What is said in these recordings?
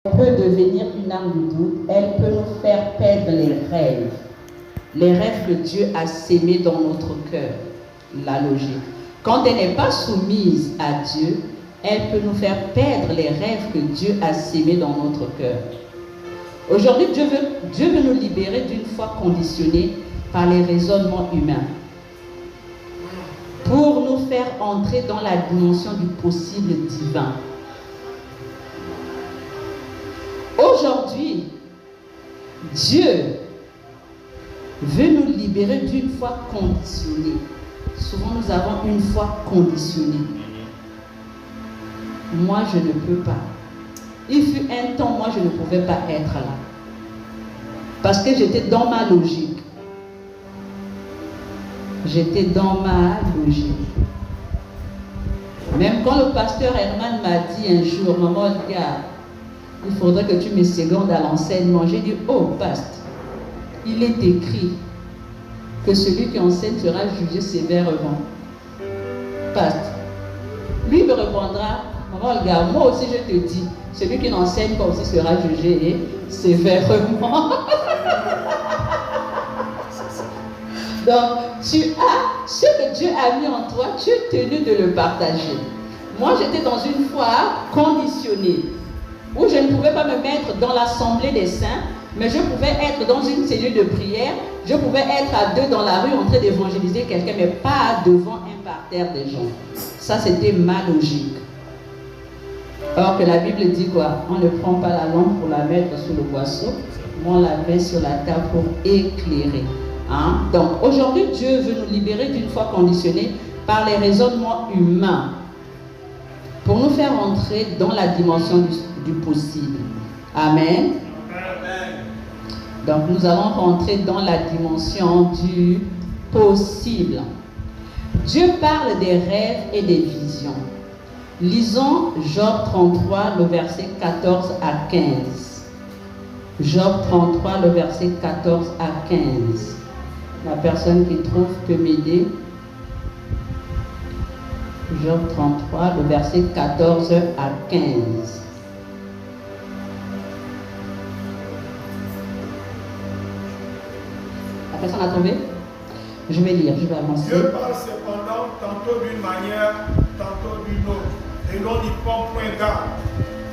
peut devenir une arme du doute, elle peut nous faire perdre les rêves que Dieu a sémés dans notre cœur, la logique. Quand elle n'est pas soumise à Dieu, elle peut nous faire perdre les rêves que Dieu a sémés dans notre cœur. Aujourd'hui, Dieu veut nous libérer d'une foi conditionnée par les raisonnements humains, pour nous faire entrer dans la dimension du possible divin. Aujourd'hui, Dieu veut nous libérer d'une foi conditionnée. Souvent, nous avons une foi conditionnée. Moi, je ne peux pas. Il fut un temps, moi, je ne pouvais pas être là. Parce que j'étais dans ma logique. J'étais dans ma logique. Même quand le pasteur Herman m'a dit un jour, maman, regarde, il faudrait que tu me secondes à l'enseignement. J'ai dit, oh, pasteur, il est écrit que celui qui enseigne sera jugé sévèrement. Pasteur, lui me répondra, maman, regarde, moi aussi je te dis, celui qui n'enseigne pas aussi sera jugé sévèrement. Donc, tu as ce que Dieu a mis en toi, tu es tenu de le partager. Moi, j'étais dans une foi conditionnée, où je ne pouvais pas me mettre dans l'assemblée des saints, mais je pouvais être dans une cellule de prière, je pouvais être à deux dans la rue en train d'évangéliser quelqu'un, mais pas devant un parterre des gens. Ça, c'était ma logique. Or que la Bible dit quoi? On ne prend pas la lampe pour la mettre sous le boisseau, mais on la met sur la table pour éclairer. Hein? Donc aujourd'hui, Dieu veut nous libérer d'une foi conditionnée par les raisonnements humains pour nous faire entrer dans la dimension du possible. Amen. Amen. Donc nous allons rentrer dans la dimension du possible. Dieu parle des rêves et des visions. Lisons Job 33, le verset 14 à 15. Job 33, le verset 14 à 15. La personne qui trouve peut m'aider. Job 33, le verset 14 à 15. La personne a trouvé? Je vais lire, je vais avancer. Dieu parle cependant tantôt d'une manière, tantôt d'une autre, et l'on n'y prend point garde.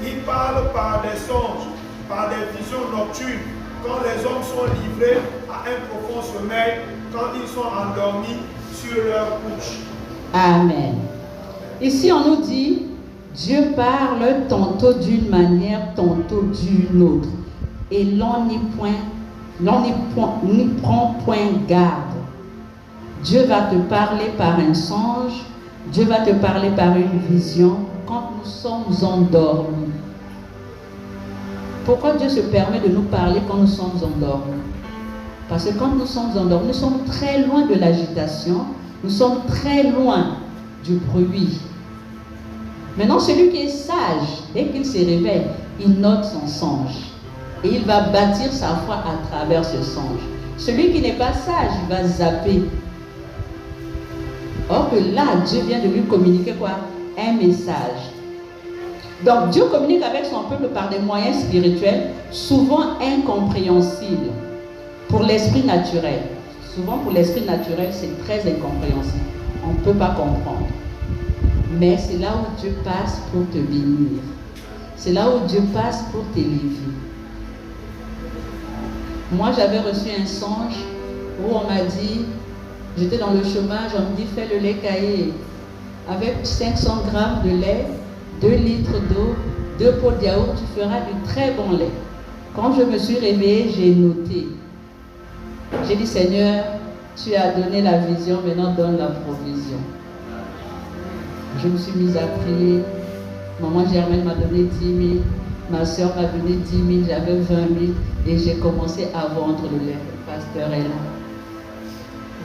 Il parle par des songes, par des visions nocturnes, quand les hommes sont livrés à un profond sommeil, quand ils sont endormis sur leur couche. Amen. Ici, on nous dit, Dieu parle tantôt d'une manière, tantôt d'une autre. Et l'on n'y prend point garde. Dieu va te parler par un songe, Dieu va te parler par une vision quand nous sommes endormis. Pourquoi Dieu se permet de nous parler quand nous sommes endormis? Parce que quand nous sommes endormis, nous sommes très loin de l'agitation, nous sommes très loin du bruit. Maintenant, celui qui est sage, dès qu'il se réveille, il note son songe. Et il va bâtir sa foi à travers ce songe. Celui qui n'est pas sage, il va zapper. Or que là, Dieu vient de lui communiquer quoi? Un message. Donc Dieu communique avec son peuple par des moyens spirituels, souvent incompréhensibles pour l'esprit naturel. Souvent pour l'esprit naturel, c'est très incompréhensible. On ne peut pas comprendre. Mais c'est là où Dieu passe pour te bénir. C'est là où Dieu passe pour t'élever. Moi, j'avais reçu un songe où on m'a dit, j'étais dans le chômage, on me dit, fais le lait caillé. Avec 500 grammes de lait, 2 litres d'eau, 2 pots de yaourt, tu feras du très bon lait. Quand je me suis réveillée, j'ai noté. J'ai dit, Seigneur, tu as donné la vision, maintenant donne la provision. Je me suis mise à prier. Maman Germaine m'a donné 10 000. Ma soeur m'a donné 10 000. J'avais 20 000. Et j'ai commencé à vendre le lait. Le pasteur est là.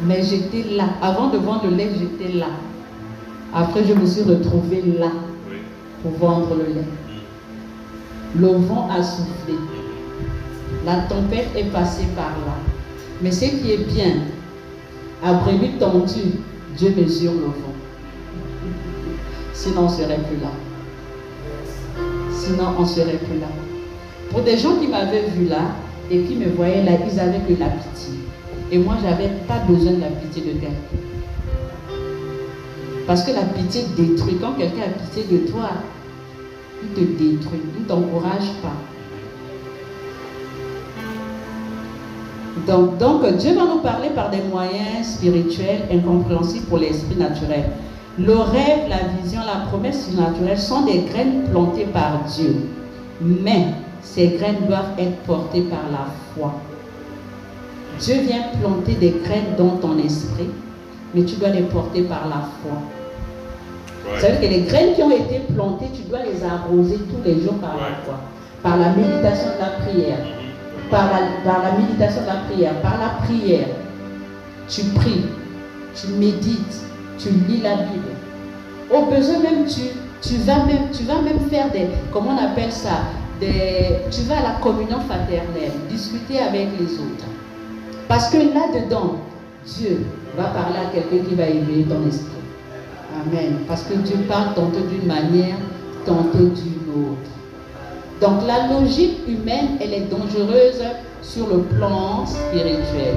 Mais j'étais là. Avant de vendre le lait, j'étais là. Après, je me suis retrouvée là pour vendre le lait. Le vent a soufflé. La tempête est passée par là. Mais ce qui est bien, à brebis tendue, Dieu mesure le vent. Sinon, on ne serait plus là. Sinon, on ne serait plus là. Pour des gens qui m'avaient vu là et qui me voyaient là, ils avaient que la pitié. Et moi, je n'avais pas besoin de la pitié de quelqu'un. Parce que la pitié détruit. Quand quelqu'un a pitié de toi, il te détruit, il ne t'encourage pas. Donc, Dieu va nous parler par des moyens spirituels incompréhensibles pour l'esprit naturel. Le rêve, la vision, la promesse surnaturelle sont des graines plantées par Dieu. Mais ces graines doivent être portées par la foi. Dieu vient planter des graines dans ton esprit, mais tu dois les porter par la foi. Ça veut dire que les graines qui ont été plantées, tu dois les arroser tous les jours par la foi. Par la méditation de la prière. Par la méditation de la prière. Par la prière. Tu pries. Tu médites. Tu lis la Bible. Au besoin même, tu vas même faire des, comment on appelle ça, tu vas à la communion fraternelle, discuter avec les autres. Parce que là-dedans, Dieu va parler à quelqu'un qui va éveiller ton esprit. Amen. Parce que Dieu parle tantôt d'une manière, tantôt d'une autre. Donc la logique humaine, elle est dangereuse sur le plan spirituel.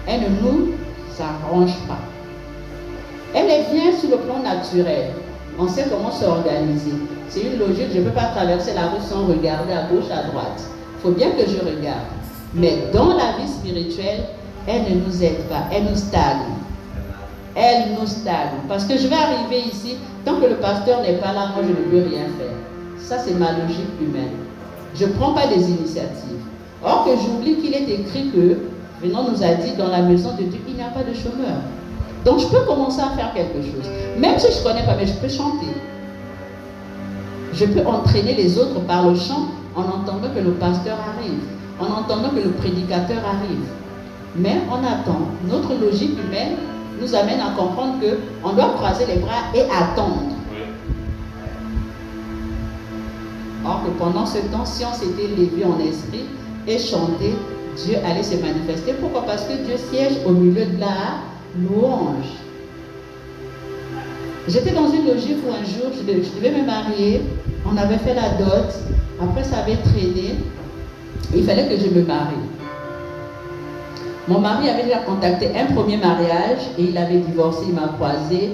Elle ne nous arrange pas. Elle est bien sur le plan naturel. On sait comment s'organiser. C'est une logique, je ne peux pas traverser la rue sans regarder à gauche, à droite. Il faut bien que je regarde. Mais dans la vie spirituelle, elle ne nous aide pas, elle nous stagne. Elle nous stagne. Parce que je vais arriver ici, tant que le pasteur n'est pas là, moi je ne peux rien faire. Ça c'est ma logique humaine. Je ne prends pas des initiatives. Or que j'oublie qu'il est écrit que, Venant nous a dit, dans la maison de Dieu, il n'y a pas de chômeur. Donc je peux commencer à faire quelque chose. Même si je ne connais pas, mais je peux chanter. Je peux entraîner les autres par le chant en entendant que le pasteur arrive, en entendant que le prédicateur arrive. Mais on attend. Notre logique humaine nous amène à comprendre qu'on doit croiser les bras et attendre. Or que pendant ce temps, si on s'était levé en esprit et chanté, Dieu allait se manifester. Pourquoi? Parce que Dieu siège au milieu de la louange. J'étais dans une logique où un jour, je devais me marier. On avait fait la dot. Après, ça avait traîné. Il fallait que je me marie. Mon mari avait déjà contacté un premier mariage et il avait divorcé, il m'a croisé.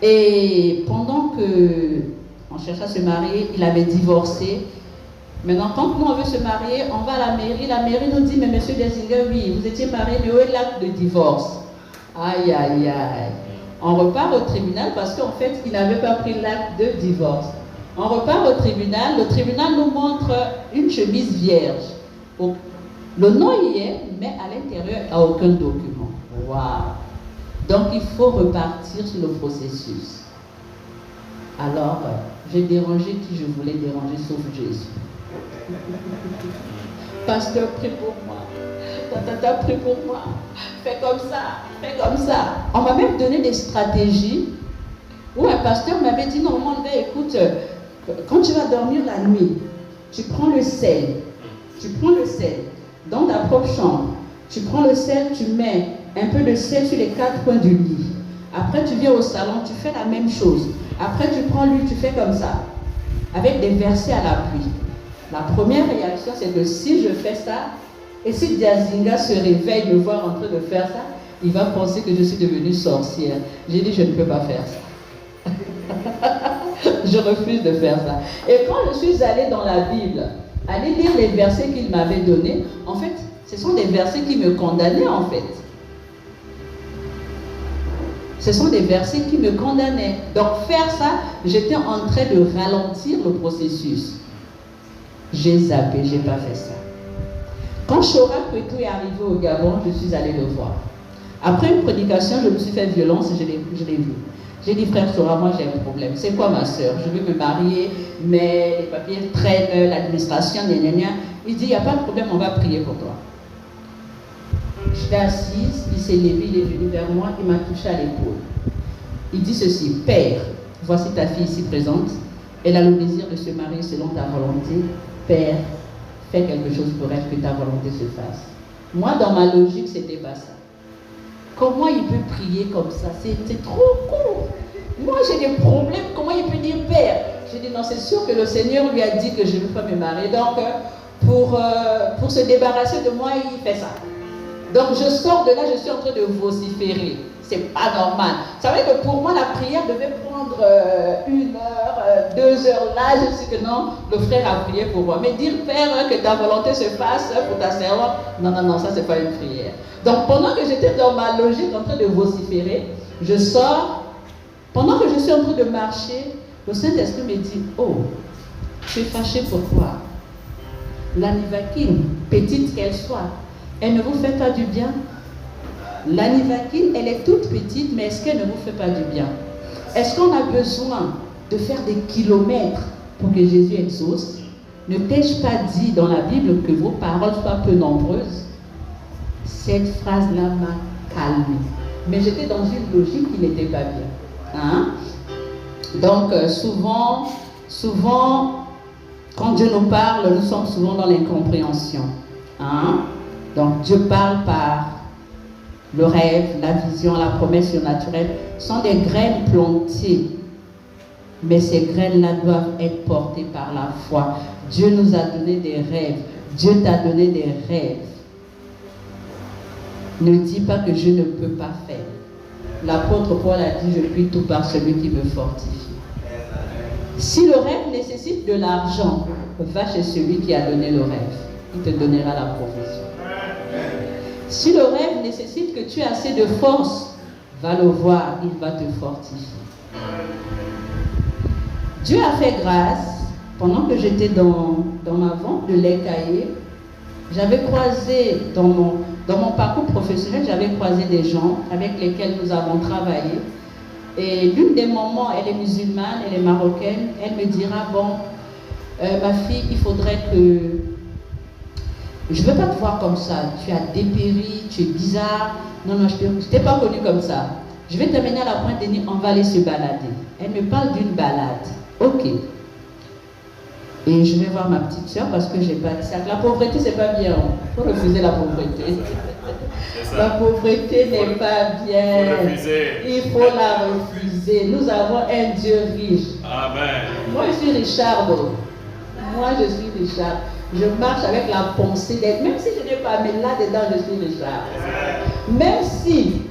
Et pendant qu'on cherchait à se marier, il avait divorcé. Maintenant, quand nous on veut se marier, on va à la mairie nous dit, mais monsieur Desinger, oui, vous étiez marié, mais où est l'acte de divorce? Aïe, aïe, aïe. On repart au tribunal parce qu'en fait, il n'avait pas pris l'acte de divorce. On repart au tribunal, le tribunal nous montre une chemise vierge. Le nom y est, mais à l'intérieur, il n'y a aucun document. Waouh! Donc, il faut repartir sur le processus. Alors, j'ai dérangé qui je voulais déranger, sauf Jésus. Pasteur, prie pour moi. Tata, prie pour moi. Fais comme ça, fais comme ça. On m'a même donné des stratégies où un pasteur m'avait dit, normalement, écoute, quand tu vas dormir la nuit, tu prends le sel. Tu prends le sel dans ta propre chambre. Tu prends le sel, tu mets un peu de sel sur les 4 coins du lit. Après, tu viens au salon, tu fais la même chose. Après, tu prends l'huile, tu fais comme ça, avec des versets à l'appui. La première réaction, c'est que si je fais ça, et si Diazinga se réveille me voir en train de faire ça, il va penser que je suis devenue sorcière. J'ai dit, je ne peux pas faire ça. Je refuse de faire ça. Et quand je suis allée dans la Bible, aller lire les versets qu'il m'avait donnés, en fait, ce sont des versets qui me condamnaient, en fait. Ce sont des versets qui me condamnaient. Donc, faire ça, j'étais en train de ralentir le processus. J'ai zappé, je n'ai pas fait ça. Quand Chora Kwetou est arrivé au Gabon, je suis allée le voir. Après une prédication, je me suis fait violence et je l'ai vu. J'ai dit, frère Chora, moi j'ai un problème. C'est quoi ma soeur? Je veux me marier, mais les papiers traînent, l'administration, gna gna gna. Il dit, il n'y a pas de problème, on va prier pour toi. J'étais assise, il s'est levé, il est venu vers moi, il m'a touché à l'épaule. Il dit ceci, Père, voici ta fille ici présente, elle a le désir de se marier selon ta volonté. Père, fais quelque chose pour elle, que ta volonté se fasse. Moi, dans ma logique, c'était pas ça. Comment il peut prier comme ça? C'est trop court. Moi, j'ai des problèmes. Comment il peut dire Père? J'ai dit non, c'est sûr que le Seigneur lui a dit que je ne veux pas me marier. Donc, pour se débarrasser de moi, il fait ça. Donc je sors de là, je suis en train de vociférer. C'est pas normal. Vous savez que pour moi, la prière devait prendre 1 heure, 2 heures. Là, je sais que non, le frère a prié pour moi. Mais dire, Père, que ta volonté se fasse pour ta servante, non, ça, c'est pas une prière. Donc, pendant que j'étais dans ma logique en train de vociférer, je sors. Pendant que je suis en train de marcher, le Saint-Esprit me dit, oh, tu es fâché pourquoi? La Nivaquine, petite qu'elle soit, elle ne vous fait pas du bien? La Nivaquine, elle est toute petite, mais est-ce qu'elle ne vous fait pas du bien? Est-ce qu'on a besoin de faire des kilomètres pour que Jésus exauce? Ne t'ai-je pas dit dans la Bible que vos paroles soient peu nombreuses? Cette phrase-là m'a calmée. Mais j'étais dans une logique qui n'était pas bien. Hein? Donc, souvent, quand Dieu nous parle, nous sommes souvent dans l'incompréhension. Hein? Donc, Dieu parle par le rêve, la vision, la promesse surnaturelle sont des graines plantées. Mais ces graines-là doivent être portées par la foi. Dieu nous a donné des rêves. Dieu t'a donné des rêves. Ne dis pas que je ne peux pas faire. L'apôtre Paul a dit, je puis tout par celui qui me fortifie. Si le rêve nécessite de l'argent, va chez celui qui a donné le rêve. Il te donnera la profession. Si le rêve nécessite que tu aies assez de force, va le voir, il va te fortifier. Dieu a fait grâce. Pendant que j'étais dans ma vente de lait caillé, j'avais croisé, dans mon parcours professionnel, j'avais croisé des gens avec lesquels nous avons travaillé. Et l'une des mamans, elle est musulmane, elle est marocaine, elle me dira, bon, ma fille, il faudrait que... Je ne veux pas te voir comme ça, tu as dépéri, tu es bizarre. Non, je ne t'ai pas connue comme ça. Je vais t'amener à la Pointe-des-Nids, on va aller se balader. Elle me parle d'une balade. Ok. Et je vais voir ma petite soeur parce que j'ai pas de sac. La pauvreté, c'est pas bien. Il faut refuser la pauvreté. La pauvreté n'est pas bien. Il faut la refuser. Nous avons un Dieu riche. Amen. Moi, je suis Richard. Je marche avec la pensée d'être, même si je n'ai pas, mais là-dedans, je suis Richard. Même si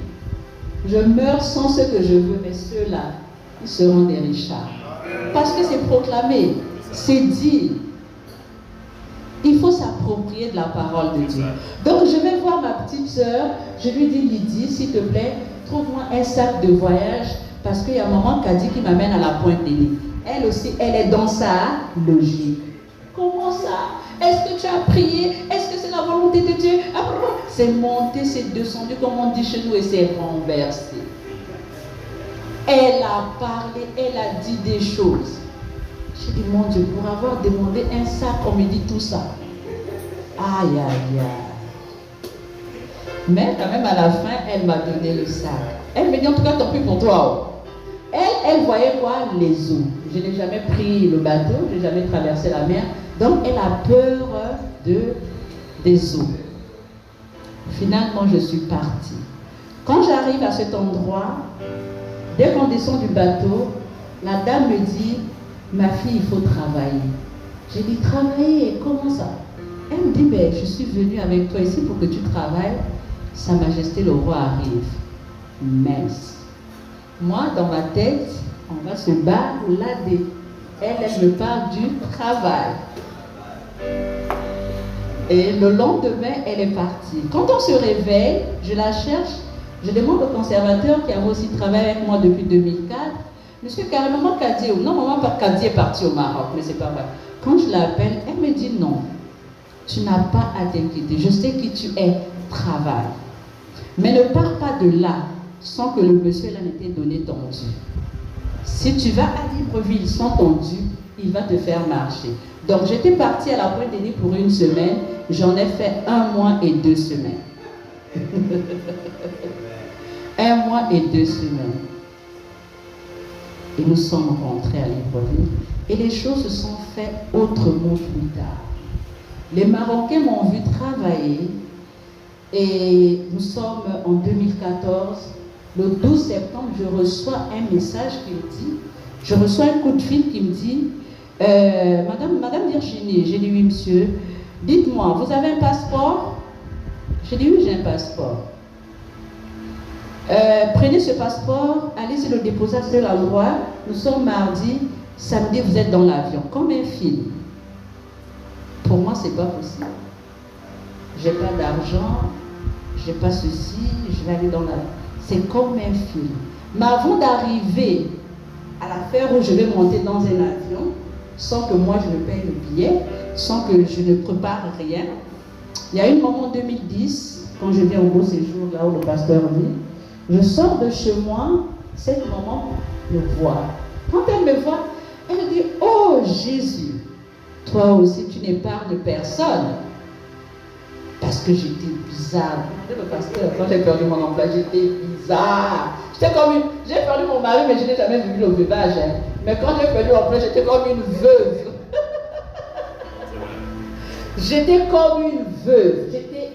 je meurs sans ce que je veux, mais ceux-là, ils seront des Richards. Parce que c'est proclamé, c'est dit. Il faut s'approprier de la parole de Dieu. Donc, je vais voir ma petite soeur, je lui dis, Lydie, s'il te plaît, trouve-moi un sac de voyage, parce qu'il y a maman Kadi qui m'amène à la Pointe-des-Nids. Elle aussi, elle est dans sa logique. Comment ça? Est-ce que tu as prié? Est-ce que c'est la volonté de Dieu? C'est monté, c'est descendu, comme on dit chez nous, et c'est renversé. Elle a parlé, elle a dit des choses. J'ai dit, mon Dieu, pour avoir demandé un sac, on me dit tout ça. Aïe, aïe, aïe. Mais quand même, à la fin, elle m'a donné le sac. Elle me dit, en tout cas, tant pis pour toi. Elle voyait quoi? Les eaux. Je n'ai jamais pris le bateau, je n'ai jamais traversé la mer. Donc, elle a peur des eaux. Finalement, je suis partie. Quand j'arrive à cet endroit, dès qu'on descend du bateau, la dame me dit, ma fille, il faut travailler. J'ai dit, travailler, comment ça? Elle me dit, ben, je suis venue avec toi ici pour que tu travailles. Sa Majesté le roi arrive. Mince. Moi, dans ma tête, on va se balader. Elle me parle du travail. Et le lendemain, elle est partie. Quand on se réveille, je la cherche. Je demande au conservateur qui a aussi travaillé avec moi depuis 2004. Monsieur, carrément Kadi, non, maman, Kadi est partie au Maroc, mais c'est pas vrai. Quand je l'appelle, elle me dit non. Tu n'as pas à t'inquiéter. Je sais qui tu es. Travaille. Mais ne pars pas de là sans que le monsieur là n'ait donné ton dû. Si tu vas à Libreville sans ton dû, il va te faire marcher. Donc j'étais partie à la Pointe-des-Nids pour 1 semaine. J'en ai fait 1 mois et 2 semaines. 1 mois et 2 semaines. Et nous sommes rentrés à Libreville. Et les choses se sont faites autrement plus tard. Les Marocains m'ont vu travailler. Et nous sommes en 2014. Le 12 septembre, je reçois un message qui me dit, je reçois un coup de fil qui me dit, Madame Virginie, j'ai dit oui monsieur, Dites-moi, vous avez un passeport? J'ai dit oui, j'ai un passeport. Prenez ce passeport, allez le déposer à tel endroit. Nous sommes mardi, samedi, vous êtes dans l'avion. Comme un film. Pour moi, c'est pas possible. J'ai pas d'argent, j'ai pas ceci, je vais aller dans l'avion. C'est comme un film. Mais avant d'arriver à l'affaire où je vais monter dans un avion, sans que moi je ne paye le billet, sans que je ne prépare rien, il y a une maman en 2010, quand je viens au beau séjour, là où le pasteur vit, je sors de chez moi, cette maman me voit. Quand elle me voit, elle me dit, oh Jésus, toi aussi tu n'épargnes personne. Parce que j'étais bizarre. Le pasteur, quand j'ai perdu mon emploi, j'étais bizarre. J'ai perdu mon mari, mais je n'ai jamais vu le veuvage. Hein. Mais quand j'ai perdu l'emploi, j'étais comme une veuve. J'étais comme une veuve. J'étais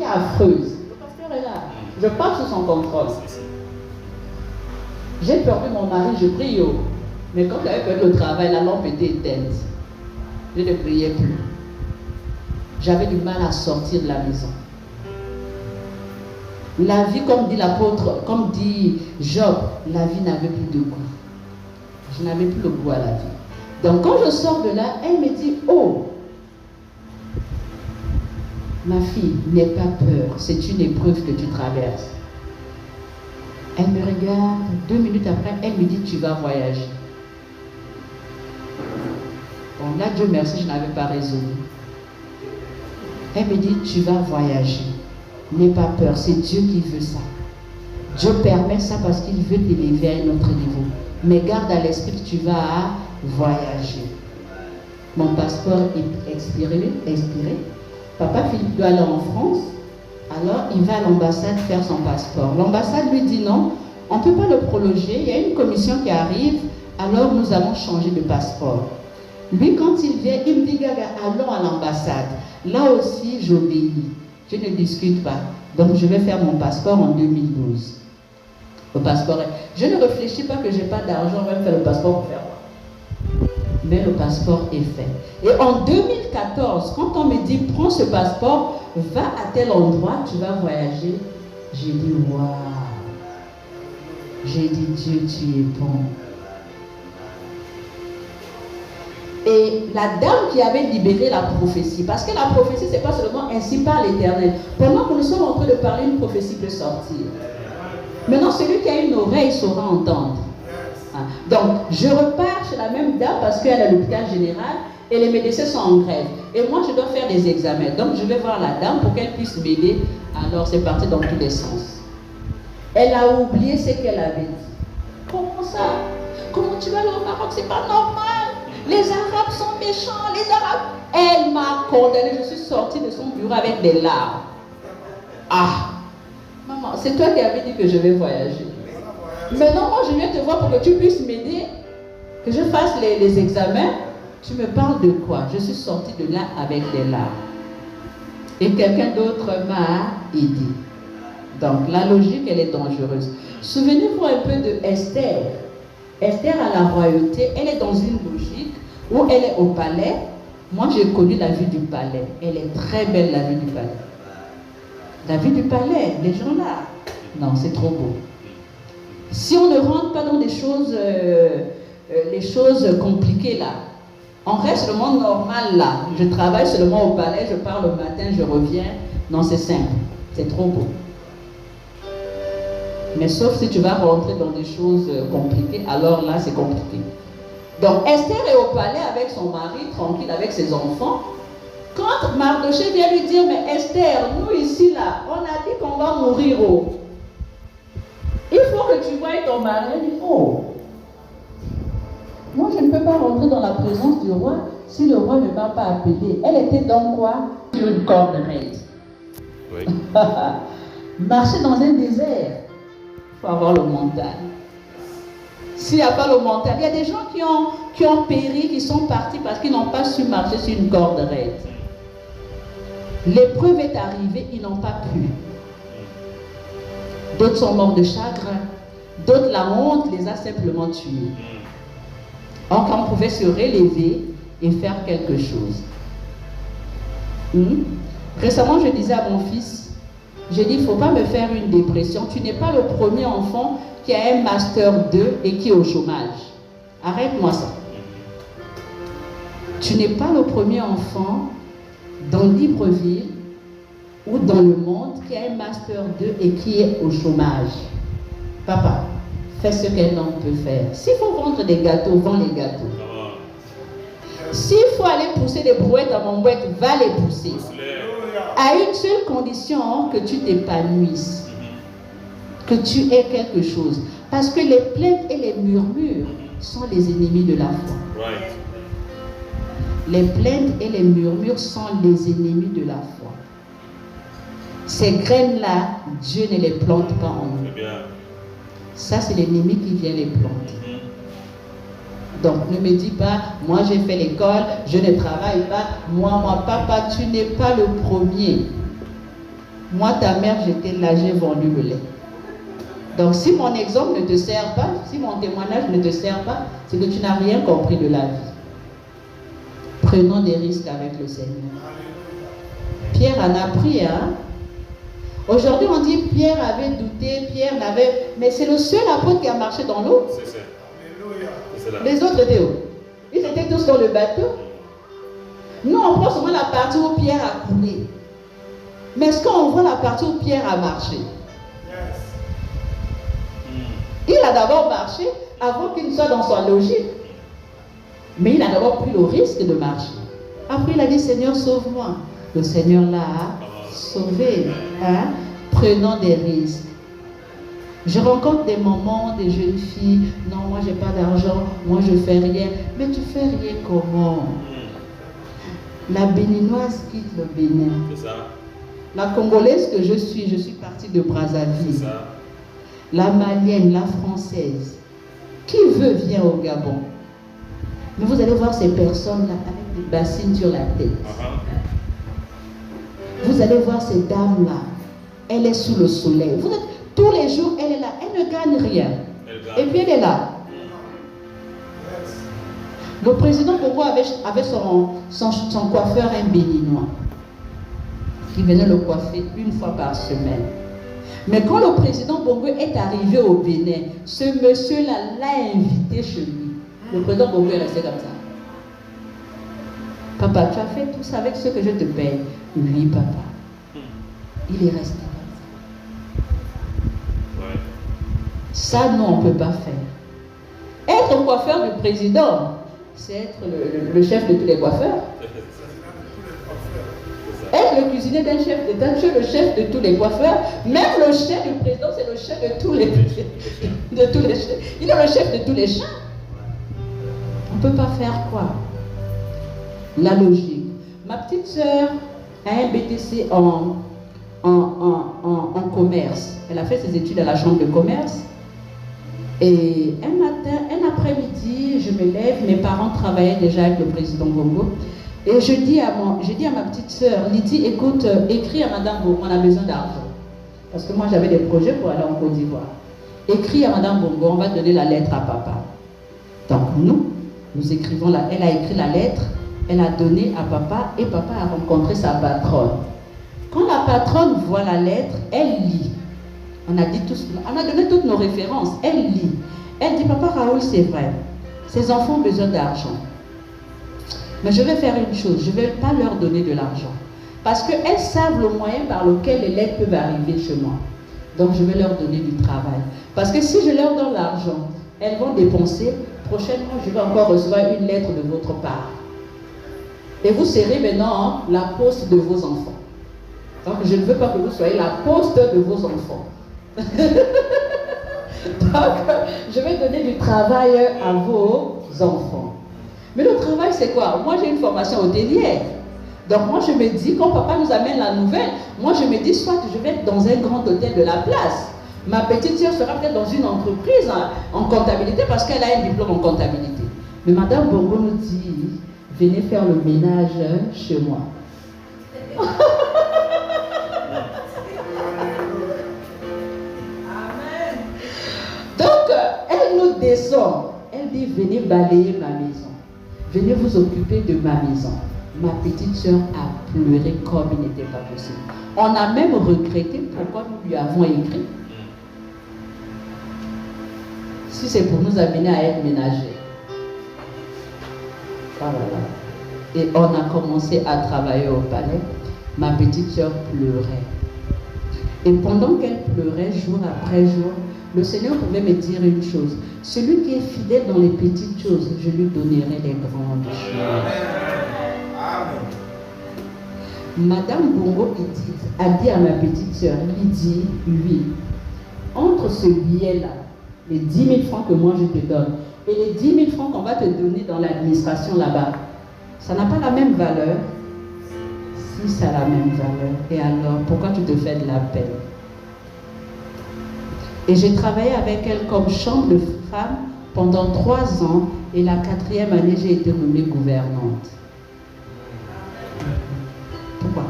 affreuse. Le pasteur est là. Je passe sous son contrôle. J'ai perdu mon mari, je prie. Mais quand j'avais perdu le travail, la lampe était éteinte. Je ne priais plus. J'avais du mal à sortir de la maison. La vie, comme dit l'apôtre, comme dit Job, la vie n'avait plus de goût. Je n'avais plus le goût à la vie. Donc quand je sors de là, elle me dit, oh, ma fille, n'aie pas peur, c'est une épreuve que tu traverses. Elle me regarde, 2 minutes après, elle me dit, tu vas voyager. Bon, là, Dieu merci, je n'avais pas résolu. Elle me dit, tu vas voyager. N'aie pas peur, c'est Dieu qui veut ça. Dieu permet ça parce qu'il veut t'élever à un autre niveau. Mais garde à l'esprit que tu vas voyager. Mon passeport est expiré. Papa Philippe doit aller en France. Alors, il va à l'ambassade faire son passeport. L'ambassade lui dit non, on ne peut pas le prolonger. Il y a une commission qui arrive, alors nous allons changer de passeport. Lui, quand il vient, il me dit, Gaga, allons à l'ambassade. Là aussi, j'obéis. Je ne discute pas. Donc, je vais faire mon passeport en 2012. Le passeport est... Je ne réfléchis pas que je n'ai pas d'argent, on va faire le passeport pour faire quoi. Mais le passeport est fait. Et en 2014, quand on me dit, prends ce passeport, va à tel endroit, tu vas voyager. J'ai dit, waouh. J'ai dit, Dieu, tu es bon. Et la dame qui avait libéré la prophétie, parce que la prophétie, ce n'est pas seulement ainsi par l'Éternel. Pendant que nous sommes en train de parler, une prophétie peut sortir. Maintenant, celui qui a une oreille saura entendre. Donc, je repars chez la même dame parce qu'elle est à l'hôpital général et les médecins sont en grève. Et moi, je dois faire des examens. Donc, je vais voir la dame pour qu'elle puisse m'aider. Alors, c'est parti dans tous les sens. Elle a oublié ce qu'elle avait dit. Comment ça? Comment tu vas aller au Maroc? C'est pas normal. Les Arabes sont méchants, les Arabes. Elle m'a condamné. Je suis sortie de son bureau avec des larmes. Ah, maman, c'est toi qui avais dit que je vais voyager. Maintenant, moi, je viens te voir pour que tu puisses m'aider, que je fasse les examens. Tu me parles de quoi? Je suis sortie de là avec des larmes. Et quelqu'un d'autre m'a aidé. Donc, la logique, elle est dangereuse. Souvenez-vous un peu de Esther. Esther à la royauté, elle est dans une logique où elle est au palais. Moi, j'ai connu la vie du palais. Elle est très belle, la vie du palais. La vie du palais, les gens là. Non, c'est trop beau. Si on ne rentre pas dans des choses, les choses compliquées là, on reste le monde normal là. Je travaille seulement au palais, je pars le matin, je reviens. Non, c'est simple. C'est trop beau. Mais sauf si tu vas rentrer dans des choses compliquées, alors là, c'est compliqué. Donc, Esther est au palais avec son mari, tranquille, avec ses enfants. Quand Mardochée vient lui dire, mais Esther, nous ici, là, on a dit qu'on va mourir. Oh. Il faut que tu voies ton mari. Elle dit, oh, moi, je ne peux pas rentrer dans la présence du roi si le roi ne m'a pas appelé. Elle était dans quoi? Sur une corde raide. Oui. Marcher dans un désert. Il faut avoir le mental. S'il n'y a pas le mental, il y a des gens qui ont péri, qui sont partis parce qu'ils n'ont pas su marcher sur une corde raide. L'épreuve est arrivée, ils n'ont pas pu. D'autres sont morts de chagrin. D'autres, la honte les a simplement tués. Or, on pouvait se relever et faire quelque chose. Récemment, je disais à mon fils, j'ai dit, il ne faut pas me faire une dépression. Tu n'es pas le premier enfant qui a un master 2 et qui est au chômage. Arrête-moi ça. Tu n'es pas le premier enfant dans Libreville ou dans le monde qui a un master 2 et qui est au chômage. Papa, fais ce qu'un homme peut faire. S'il faut vendre des gâteaux, vends les gâteaux. S'il faut aller pousser des brouettes à mon boîte, va les pousser. À une seule condition, que tu t'épanouisses. Que tu aies quelque chose. Parce que les plaintes et les murmures sont les ennemis de la foi. Les plaintes et les murmures sont les ennemis de la foi. Ces graines-là, Dieu ne les plante pas en nous. Ça, c'est l'ennemi qui vient les planter. Donc, ne me dis pas, moi j'ai fait l'école, je ne travaille pas. Moi, papa, tu n'es pas le premier. Moi, ta mère, j'étais là, j'ai vendu le lait. Donc, si mon exemple ne te sert pas, si mon témoignage ne te sert pas, c'est que tu n'as rien compris de la vie. Prenons des risques avec le Seigneur. Pierre en a pris, hein. Aujourd'hui, on dit Pierre avait douté, Pierre n'avait... Mais c'est le seul apôtre qui a marché dans l'eau. C'est ça. Les autres étaient où? Ils étaient tous dans le bateau. Nous, on prend seulement la partie où Pierre a coulé. Mais est-ce qu'on voit la partie où Pierre a marché? Il a d'abord marché avant qu'il ne soit dans son logis. Mais il a d'abord pris le risque de marcher. Après, il a dit, Seigneur, sauve-moi. Le Seigneur l'a sauvé. Hein? Prenons des risques. Je rencontre des mamans, des jeunes filles. Non, moi, je n'ai pas d'argent. Moi, je ne fais rien. Mais tu fais rien comment? La béninoise quitte le Bénin. C'est ça. La congolaise que je suis partie de Brazzaville. C'est ça. La malienne, la française. Qui veut vient au Gabon. Mais vous allez voir ces personnes-là avec des bassines sur la tête. Vous allez voir ces dames-là. Elle est sous le soleil. Vous êtes, tous les jours, elle est là. Elle ne gagne rien. Et puis elle est là. Le président Bongo avait son coiffeur, un béninois, qui venait le coiffer une fois par semaine. Mais quand le président Bongo est arrivé au Bénin, ce monsieur-là l'a invité chez lui. Le président Bongo est resté comme ça. Papa, tu as fait tout ça avec ce que je te paye? Oui, papa. Il est resté comme ça. Ça, non, on ne peut pas faire. Être coiffeur du président, c'est être le chef de tous les coiffeurs. Être le cuisinier d'un chef d'État, tu es le chef de tous les coiffeurs. Même le chef du président, c'est le chef de tous les chefs. Il est le chef de tous les chats. On ne peut pas faire quoi? La logique. Ma petite soeur a un BTC en commerce. Elle a fait ses études à la chambre de commerce. Et un matin, un après-midi, je me lève. Mes parents travaillaient déjà avec le président Bongo. Et je dis à ma petite soeur, Lydie, écoute, écris à Madame Bongo, on a besoin d'argent. Parce que moi, j'avais des projets pour aller en Côte d'Ivoire. Écris à Madame Bongo, on va donner la lettre à papa. Donc nous écrivons, elle a écrit la lettre, elle a donné à papa et papa a rencontré sa patronne. Quand la patronne voit la lettre, elle lit. On a donné toutes nos références, elle lit. Elle dit, papa Raoul, c'est vrai, ces enfants ont besoin d'argent. Mais je vais faire une chose, je ne vais pas leur donner de l'argent. Parce qu'elles savent le moyen par lequel les lettres peuvent arriver chez moi. Donc je vais leur donner du travail. Parce que si je leur donne l'argent, elles vont dépenser. Prochainement, je vais encore recevoir une lettre de votre part. Et vous serez maintenant la poste de vos enfants. Donc je ne veux pas que vous soyez la poste de vos enfants. Donc je vais donner du travail à vos enfants. Mais le travail, c'est quoi? Moi, j'ai une formation hôtelière. Donc, moi, je me dis, quand papa nous amène la nouvelle, moi, je me dis, soit je vais être dans un grand hôtel de la place. Ma petite soeur sera peut-être dans une entreprise en comptabilité parce qu'elle a un diplôme en comptabilité. Mais Madame Bongo nous dit, venez faire le ménage chez moi. Donc, elle nous descend. Elle dit, venez balayer ma maison. Venez vous occuper de ma maison. Ma petite soeur a pleuré comme il n'était pas possible. On a même regretté pourquoi nous lui avons écrit. Si c'est pour nous amener à être ménagers. Voilà. Et on a commencé à travailler au palais. Ma petite soeur pleurait. Et pendant qu'elle pleurait, jour après jour, le Seigneur pouvait me dire une chose. Celui qui est fidèle dans les petites choses, je lui donnerai les grandes choses. Madame Bongo Edith a dit à ma petite soeur, Lydie, oui, entre ce billet-là, les 10 000 francs que moi je te donne, et les 10 000 francs qu'on va te donner dans l'administration là-bas, ça n'a pas la même valeur. Si ça a la même valeur, et alors pourquoi tu te fais de la peine? Et j'ai travaillé avec elle comme chambre de femme pendant 3 ans, et la 4e année, j'ai été nommée gouvernante. Pourquoi?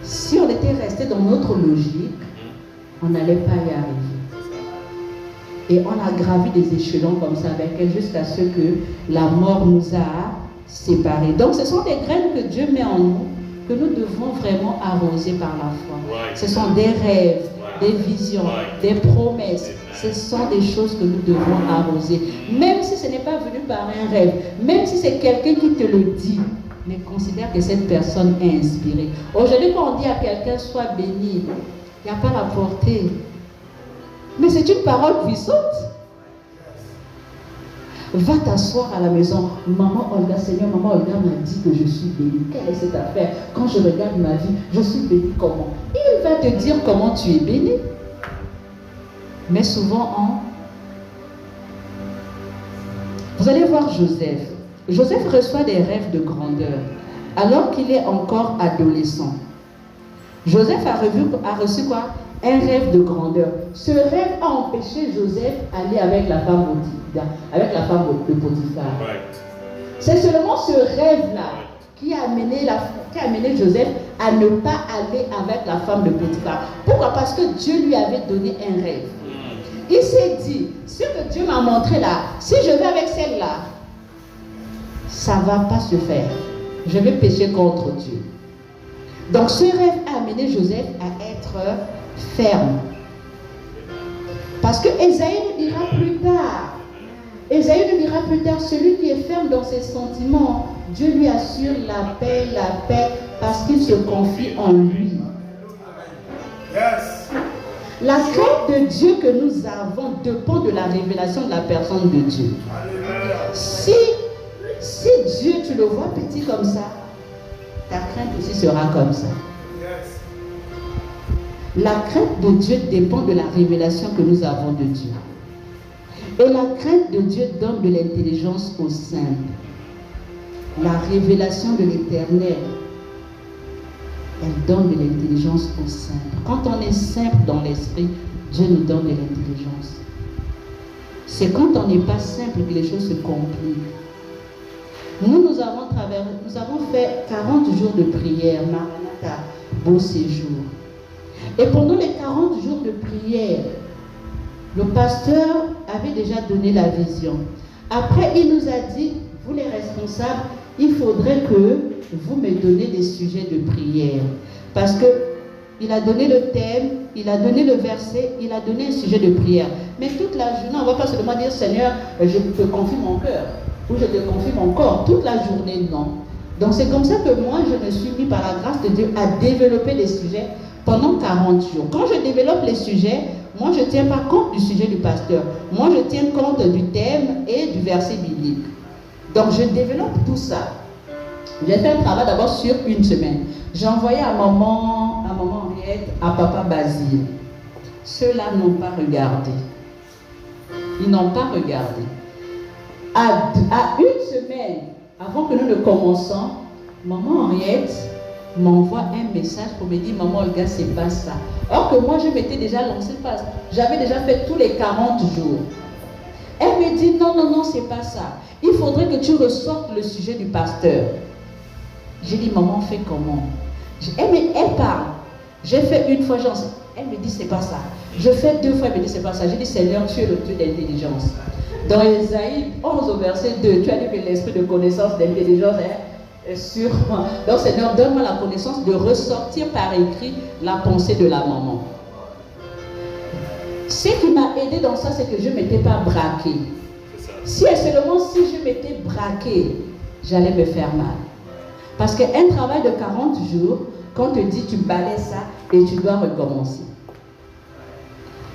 Si on était resté dans notre logique, on n'allait pas y arriver. Et on a gravi des échelons comme ça avec elle jusqu'à ce que la mort nous a séparés. Donc ce sont des graines que Dieu met en nous, que nous devons vraiment arroser par la foi. Ce sont des rêves, des visions, des promesses. Ce sont des choses que nous devons arroser. Même si ce n'est pas venu par un rêve, même si c'est quelqu'un qui te le dit, mais considère que cette personne est inspirée. Aujourd'hui, quand on dit à quelqu'un sois béni, il n'y a pas la portée. Mais c'est une parole puissante. Va t'asseoir à la maison. Maman Olga, Seigneur, maman Olga m'a dit que je suis bénie. Quelle est cette affaire? Quand je regarde ma vie, je suis bénie comment? Il va te dire comment tu es bénie. Mais souvent, vous allez voir Joseph. Joseph reçoit des rêves de grandeur alors qu'il est encore adolescent. Joseph a reçu quoi? Un rêve de grandeur. Ce rêve a empêché Joseph d'aller avec la femme de Potiphar. C'est seulement ce rêve-là qui a amené Joseph à ne pas aller avec la femme de Potiphar. Pourquoi? Parce que Dieu lui avait donné un rêve. Il s'est dit, ce que Dieu m'a montré là, si je vais avec celle-là, ça ne va pas se faire. Je vais pécher contre Dieu. Donc ce rêve a amené Joseph à être ferme. Parce que Ésaïe nous dira plus tard, celui qui est ferme dans ses sentiments, Dieu lui assure la paix, parce qu'il se confie en lui. Yes. La crainte de Dieu que nous avons dépend de la révélation de la personne de Dieu. Si Dieu, tu le vois petit comme ça, ta crainte aussi sera comme ça. La crainte de Dieu dépend de la révélation que nous avons de Dieu. Et la crainte de Dieu donne de l'intelligence au simple. La révélation de l'Éternel, elle donne de l'intelligence au simple. Quand on est simple dans l'esprit, Dieu nous donne de l'intelligence. C'est quand on n'est pas simple que les choses se compliquent. Nous avons fait 40 jours de prière, Maranatha, beau séjour. Et pendant les 40 jours de prière, le pasteur avait déjà donné la vision. Après, il nous a dit, vous les responsables, il faudrait que vous me donnez des sujets de prière. Parce qu'il a donné le thème, il a donné le verset, il a donné un sujet de prière. Mais toute la journée, on ne va pas seulement dire, Seigneur, je te confie mon cœur, ou je te confie mon corps. Toute la journée, non. Donc c'est comme ça que moi, je me suis mis par la grâce de Dieu à développer des sujets pendant 40 jours. Quand je développe les sujets, moi je ne tiens pas compte du sujet du pasteur. Moi je tiens compte du thème et du verset biblique. Donc je développe tout ça. J'ai fait un travail d'abord sur une semaine. J'ai envoyé à maman Henriette, à papa Basile. Ceux-là n'ont pas regardé. Ils n'ont pas regardé. À une semaine avant que nous ne commençons, maman Henriette m'envoie un message pour me dire, maman Olga, c'est pas ça. Or que moi, je m'étais déjà lancé, j'avais déjà fait tous les 40 jours. Elle me dit, non, c'est pas ça. Il faudrait que tu ressortes le sujet du pasteur. J'ai dit, maman, fais comment? Elle parle. J'ai fait une fois, elle me dit, c'est pas ça. Je fais 2 fois, elle me dit, c'est pas ça. J'ai dit, Seigneur, tu es le Dieu d'intelligence. Dans Ésaïe 11 au verset 2, tu as dit que l'esprit de connaissance, d'intelligence, sur moi. Donc Seigneur, donne-moi la connaissance de ressortir par écrit la pensée de la maman. Ce qui m'a aidé dans ça, c'est que je ne m'étais pas braquée. Si et seulement si je m'étais braquée, j'allais me faire mal. Parce qu'un travail de 40 jours, quand on te dit tu balais ça et tu dois recommencer.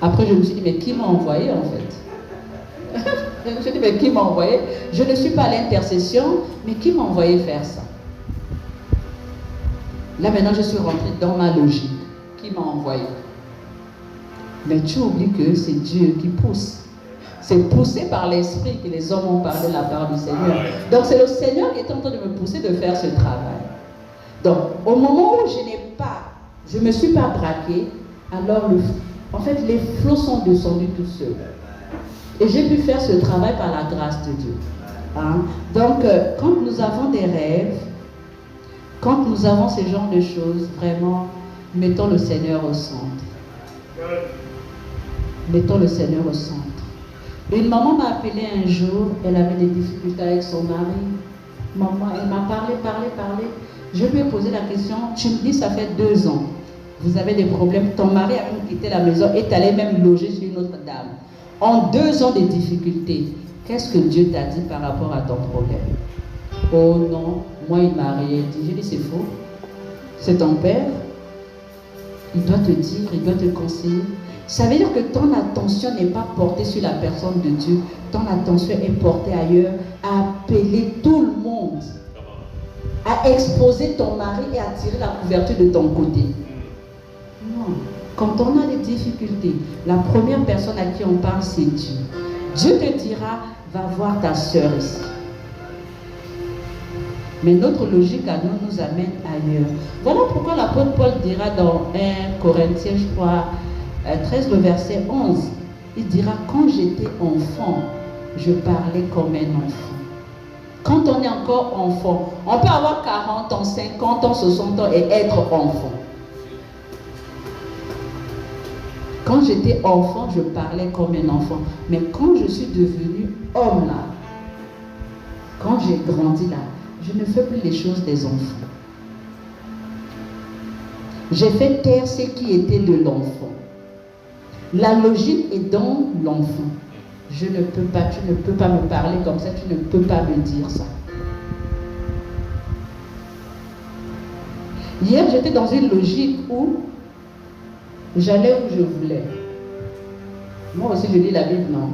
Après, je me suis dit, mais qui m'a envoyé en fait? Je me suis dit, mais qui m'a envoyé? Je ne suis pas à l'intercession, mais qui m'a envoyé faire ça? Là maintenant, je suis rentrée dans ma logique. Qui m'a envoyé? Mais tu oublies que c'est Dieu qui pousse. C'est poussé par l'esprit que les hommes ont parlé de la part du Seigneur. Donc c'est le Seigneur qui est en train de me pousser de faire ce travail. Donc au moment où je ne me suis pas braquée, alors en fait les flots sont descendus tout seuls. Et j'ai pu faire ce travail par la grâce de Dieu. Hein? Donc quand nous avons des rêves, quand nous avons ce genre de choses, vraiment, mettons le Seigneur au centre. Mettons le Seigneur au centre. Une maman m'a appelé un jour, elle avait des difficultés avec son mari. Maman, elle m'a parlé. Je lui ai posé la question, tu me dis ça fait 2 ans, vous avez des problèmes, ton mari a même quitté la maison et est allé même loger chez une autre dame. En 2 ans de difficultés, qu'est-ce que Dieu t'a dit par rapport à ton problème? Oh non, moi il m'a rien dit. J'ai dit c'est faux. C'est ton père. Il doit te dire, il doit te conseiller. Ça veut dire que ton attention n'est pas portée sur la personne de Dieu. Ton attention est portée ailleurs, à appeler tout le monde, à exposer ton mari et à tirer la couverture de ton côté. Non. Quand on a des difficultés, la première personne à qui on parle, c'est Dieu. Dieu te dira, va voir ta soeur ici. Mais notre logique à nous nous amène ailleurs. Voilà pourquoi l'apôtre Paul dira dans 1 Corinthiens, je crois, 13, le verset 11, il dira, quand j'étais enfant, je parlais comme un enfant. Quand on est encore enfant, on peut avoir 40 ans, 50 ans, 60 ans et être enfant. Quand j'étais enfant, je parlais comme un enfant. Mais quand je suis devenu homme là, quand j'ai grandi là, je ne fais plus les choses des enfants. J'ai fait taire ce qui était de l'enfant. La logique est dans l'enfant. Je ne peux pas, tu ne peux pas me parler comme ça, tu ne peux pas me dire ça. Hier, j'étais dans une logique où j'allais où je voulais. Moi aussi, je lis la Bible, non.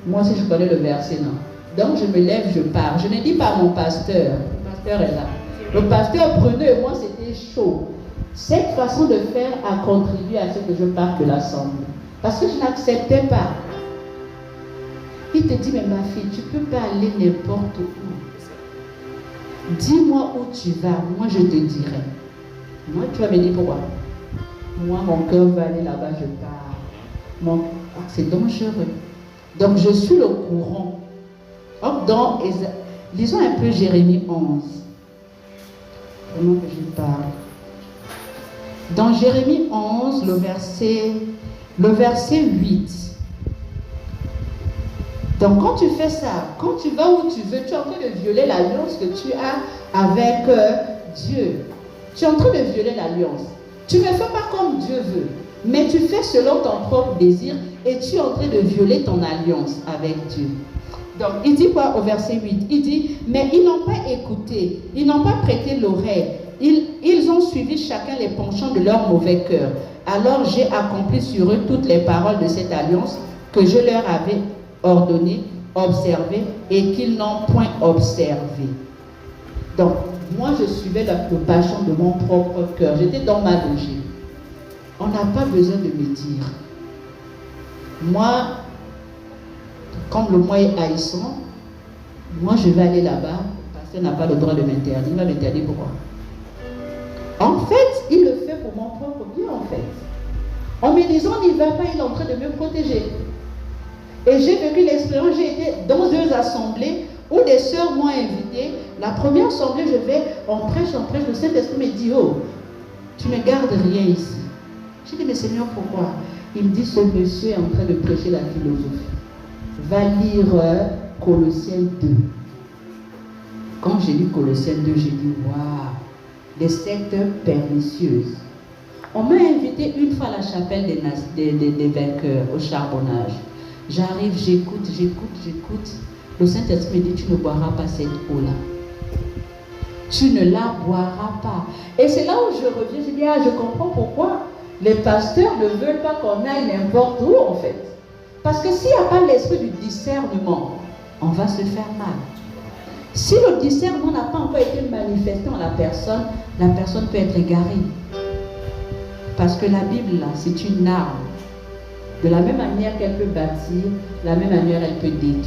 Moi aussi, je connais le verset, non. Donc, je me lève, je pars. Je ne dis pas à mon pasteur. Le pasteur est là. Le pasteur Bruno et moi, c'était chaud. Cette façon de faire a contribué à ce que je parte de l'assemblée. Parce que je n'acceptais pas. Il te dit, mais ma fille, tu ne peux pas aller n'importe où. Dis-moi où tu vas, moi je te dirai. Moi, tu vas me dire pourquoi. Moi, mon cœur va aller là-bas, je pars. C'est dangereux. Donc, je suis le courant. Lisons un peu Jérémie 11. Comment que je parle. Dans Jérémie 11, le verset 8. Donc quand tu fais ça, quand tu vas où tu veux, tu es en train de violer l'alliance que tu as avec Dieu. Tu es en train de violer l'alliance. Tu ne fais pas comme Dieu veut, mais tu fais selon ton propre désir et tu es en train de violer ton alliance avec Dieu. Donc il dit quoi au verset 8? Il dit, mais ils n'ont pas écouté, ils n'ont pas prêté l'oreille. Ils ont suivi chacun les penchants de leur mauvais cœur. Alors j'ai accompli sur eux toutes les paroles de cette alliance que je leur avais ordonné, observé et qu'ils n'ont point observé. Donc, moi je suivais le penchant de mon propre cœur. J'étais dans ma logique. On n'a pas besoin de me dire. Moi, comme le moi est haïssant, moi je vais aller là-bas. Le pasteur n'a pas le droit de m'interdire. Il va m'interdire pourquoi? En fait, il le fait pour mon propre bien, en fait. En me disant, il ne va pas, il est en train de me protéger. Et j'ai vécu l'expérience, j'ai été dans 2 assemblées où des sœurs m'ont invité. La première assemblée, je vais, on prêche, le Saint-Esprit me dit, oh, tu ne gardes rien ici. J'ai dit, mais Seigneur, pourquoi? Il me dit, ce monsieur est en train de prêcher la philosophie. Va lire Colossiens 2. Quand j'ai lu Colossiens 2, j'ai dit, waouh, des sectes pernicieuses. On m'a invité une fois à la chapelle des vainqueurs, au charbonnage. J'arrive, j'écoute. Le Saint-Esprit dit, tu ne boiras pas cette eau-là. Tu ne la boiras pas. Et c'est là où je reviens, je dis, je comprends pourquoi les pasteurs ne veulent pas qu'on aille n'importe où en fait. Parce que s'il n'y a pas l'esprit du discernement, on va se faire mal. Si le discernement n'a pas encore été manifesté en la personne peut être égarée. Parce que la Bible, là, c'est une arme. De la même manière qu'elle peut bâtir, de la même manière elle peut détruire.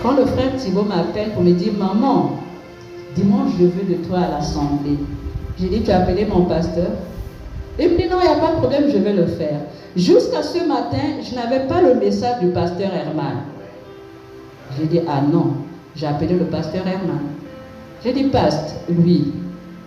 Quand le frère Thibault m'appelle pour me dire, maman, dimanche je veux de toi à l'assemblée. J'ai dit, tu as appelé mon pasteur? Il me dit, non, il n'y a pas de problème, je vais le faire. Jusqu'à ce matin, je n'avais pas le message du pasteur Herman. J'ai dit, ah non, j'ai appelé le pasteur Herman. J'ai dit, paste, oui.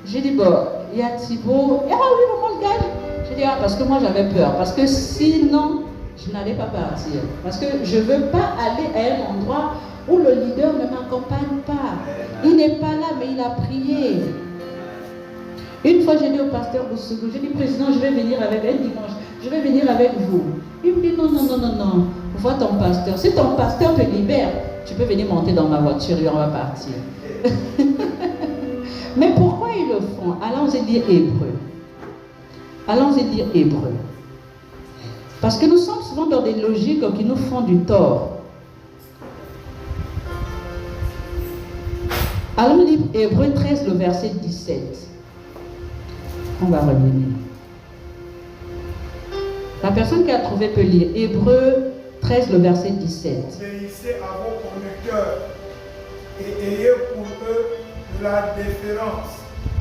J'ai dit, bon, il y a Thibault. Ah oui, maman le gars. J'ai dit, parce que moi j'avais peur. Parce que sinon, je n'allais pas partir. Parce que je ne veux pas aller à un endroit où le leader ne m'accompagne pas. Il n'est pas là, mais il a prié. Une fois, j'ai dit au pasteur Boussougou, j'ai dit, président, je vais venir avec un dimanche, je vais venir avec vous. Il me dit, non, vois ton pasteur. Si ton pasteur te libère, tu peux venir monter dans ma voiture et on va partir. Mais pourquoi ils le font? Allons-y lire Hébreu. Allons-y lire Hébreu. Parce que nous sommes souvent dans des logiques qui nous font du tort. Allons lire Hébreu 13, le verset 17. On va revenir. La personne qui a trouvé peut lire Hébreu 13, le verset 17. Obéissez à vos conducteurs et ayez pour eux de la déférence,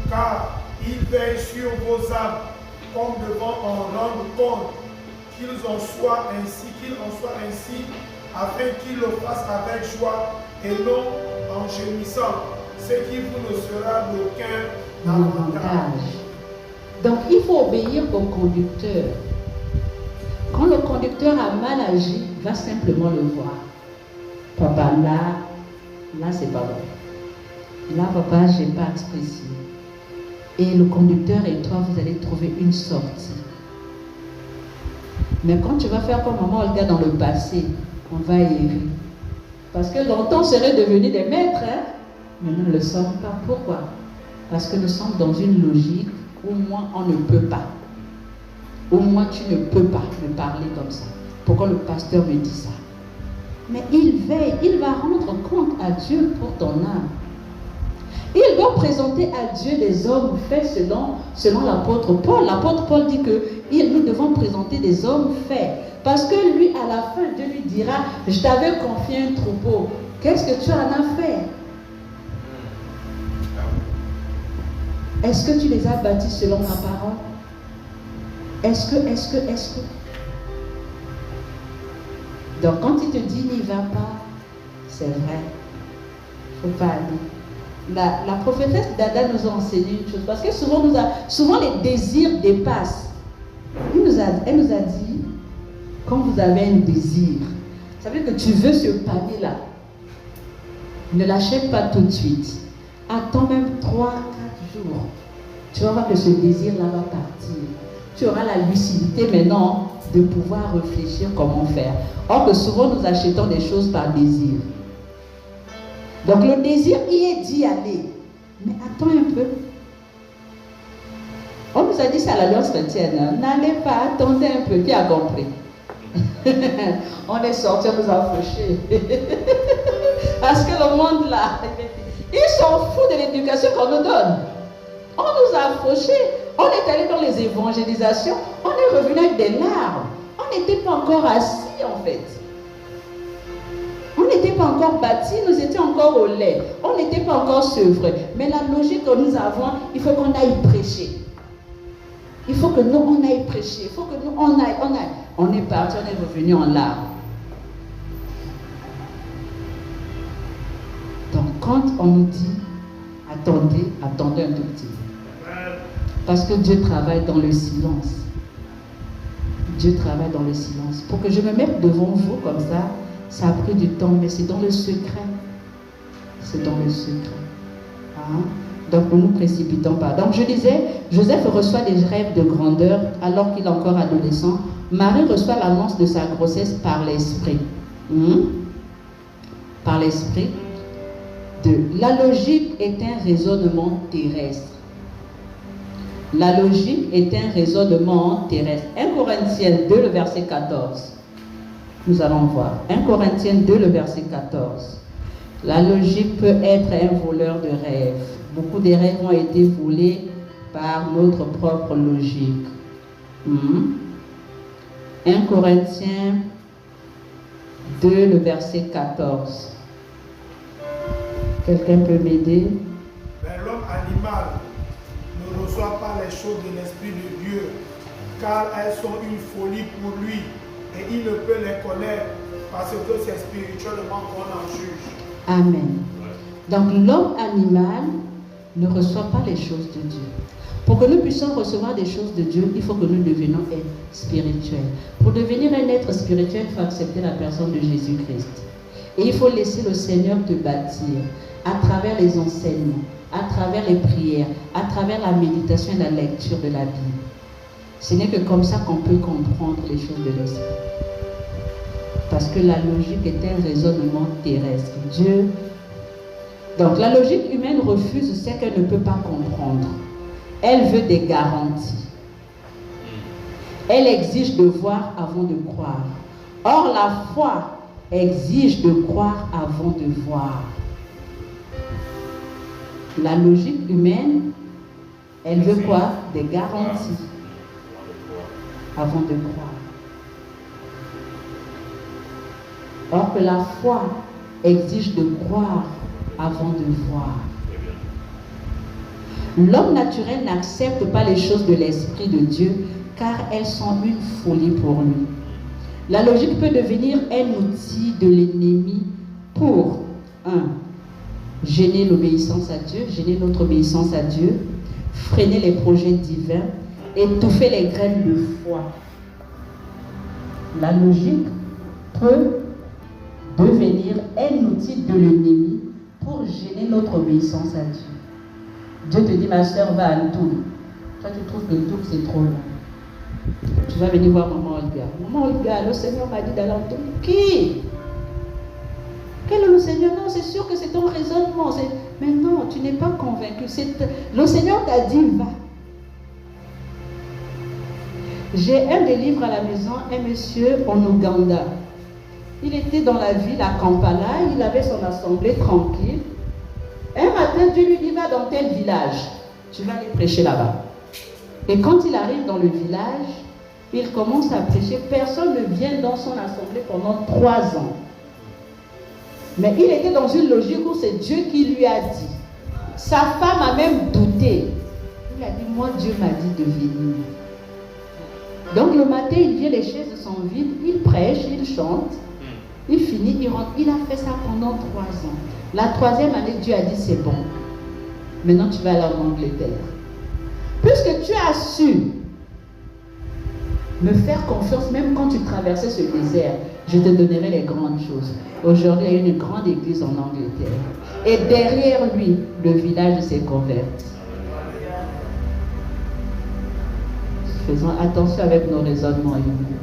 car ils veillent sur vos âmes comme devant en rendre compte, qu'ils en soient ainsi, afin qu'ils le fassent avec joie et non en gémissant, ce qui vous ne sera d'aucun avantage. Donc il faut obéir au conducteur. Quand le conducteur a mal agi, va simplement le voir. Papa, là c'est pas bon. Là, papa, j'ai pas apprécié. Et le conducteur et toi, vous allez trouver une sortie. Mais quand tu vas faire comme maman Olga dans le passé, on va errer. Parce que longtemps, on serait devenus des maîtres, hein? Mais nous ne le sommes pas. Pourquoi? Parce que nous sommes dans une logique où moi, on ne peut pas. Au moins, tu ne peux pas me parler comme ça. Pourquoi le pasteur me dit ça? Mais il veille, il va rendre compte à Dieu pour ton âme. Il doit présenter à Dieu des hommes faits selon l'apôtre Paul. L'apôtre Paul dit que nous devons présenter des hommes faits. Parce que lui, à la fin, Dieu lui dira, je t'avais confié un troupeau. Qu'est-ce que tu en as fait? Est-ce que tu les as bâtis selon ma parole? Est-ce que Donc quand il te dit n'y va pas, c'est vrai. Il ne faut pas aller. La prophétesse Dada nous a enseigné une chose. Parce que souvent les désirs dépassent. Elle nous a dit, quand vous avez un désir, ça veut dire que tu veux ce panier-là. Ne l'achète pas tout de suite. Attends même 3-4 jours. Tu vas voir que ce désir-là va partir. Tu auras la lucidité maintenant de pouvoir réfléchir comment faire. Or que souvent nous achetons des choses par désir. Donc le désir y est d'y aller. Mais attends un peu. On nous a dit ça à l'Alliance chrétienne. N'allez pas, attendez un peu. Qui a compris? On est sorti, on nous a fauchés. Parce que le monde là, ils s'en foutent de l'éducation qu'on nous donne. On nous a fauchés. On est allé dans les évangélisations. On est revenu avec des larmes. On n'était pas encore assis en fait. On n'était pas encore bâtis, nous étions encore au lait. On n'était pas encore sevrés. Mais la logique que nous avons, il faut qu'on aille prêcher. Il faut que nous, on aille prêcher. Il faut que nous, on aille. On est parti, on est revenu en larmes. Donc quand on nous dit, attendez un tout petit peu. Parce que Dieu travaille dans le silence. Dieu travaille dans le silence. Pour que je me mette devant vous comme ça a pris du temps, mais c'est dans le secret. c'est dans le secret. Hein? Donc ne nous précipitons pas. Donc je disais, Joseph reçoit des rêves de grandeur alors qu'il est encore adolescent. Marie reçoit l'annonce de sa grossesse par l'esprit. Par l'esprit. La logique est un raisonnement terrestre. La logique est un raisonnement terrestre. 1 Corinthiens 2, le verset 14. Nous allons voir. 1 Corinthiens 2, le verset 14. La logique peut être un voleur de rêves. Beaucoup de rêves ont été volés par notre propre logique. 1 Corinthiens 2, le verset 14. Quelqu'un peut m'aider? Mais l'homme animal ne reçoit pas les choses de l'Esprit de Dieu, car elles sont une folie pour lui, et il ne peut les connaître, parce que c'est spirituellement qu'on en juge. Amen. Donc l'homme animal ne reçoit pas les choses de Dieu. Pour que nous puissions recevoir des choses de Dieu, il faut que nous devenions être spirituels. Pour devenir un être spirituel, il faut accepter la personne de Jésus-Christ. Et il faut laisser le Seigneur te bâtir à travers les enseignements, à travers les prières, à travers la méditation et la lecture de la Bible. Ce n'est que comme ça qu'on peut comprendre les choses de l'esprit. Parce que la logique est un raisonnement terrestre. Donc la logique humaine refuse ce qu'elle ne peut pas comprendre. Elle veut des garanties. Elle exige de voir avant de croire. Or la foi exige de croire avant de voir. La logique humaine, elle veut quoi? Des garanties avant de croire. Or que la foi exige de croire avant de voir. L'homme naturel n'accepte pas les choses de l'Esprit de Dieu car elles sont une folie pour lui. La logique peut devenir un outil de l'ennemi pour, gêner l'obéissance à Dieu, gêner notre obéissance à Dieu, freiner les projets divins, étouffer les graines de foi. La logique peut devenir un outil de l'ennemi pour gêner notre obéissance à Dieu. Dieu te dit, ma soeur, va à Ntoum. Toi, tu trouves que Ntoum, c'est trop loin. Tu vas venir voir maman Olga. Maman Olga, le Seigneur m'a dit d'aller en Ntoum. Qui? Quel est le Seigneur? Non, c'est sûr que c'est ton raisonnement. Mais non, tu n'es pas convaincu. Le Seigneur t'a dit, va. J'ai un des livres à la maison, un monsieur en Ouganda. Il était dans la ville à Kampala, il avait son assemblée tranquille. Un matin, Dieu lui dit, va dans tel village, tu vas aller prêcher là-bas. Et quand il arrive dans le village, il commence à prêcher. Personne ne vient dans son assemblée pendant 3 ans. Mais il était dans une logique où c'est Dieu qui lui a dit. Sa femme a même douté. Il a dit, moi Dieu m'a dit de venir. Donc le matin, il vient, les chaises sont vides, il prêche, il chante, il finit, il rentre. Il a fait ça pendant 3 ans. La 3e année, Dieu a dit, c'est bon. Maintenant, tu vas aller en Angleterre. Puisque tu as su me faire confiance, même quand tu traversais ce désert, je te donnerai les grandes choses. Aujourd'hui, il y a une grande église en Angleterre. Et derrière lui, le village s'est converti. Faisons attention avec nos raisonnements humains.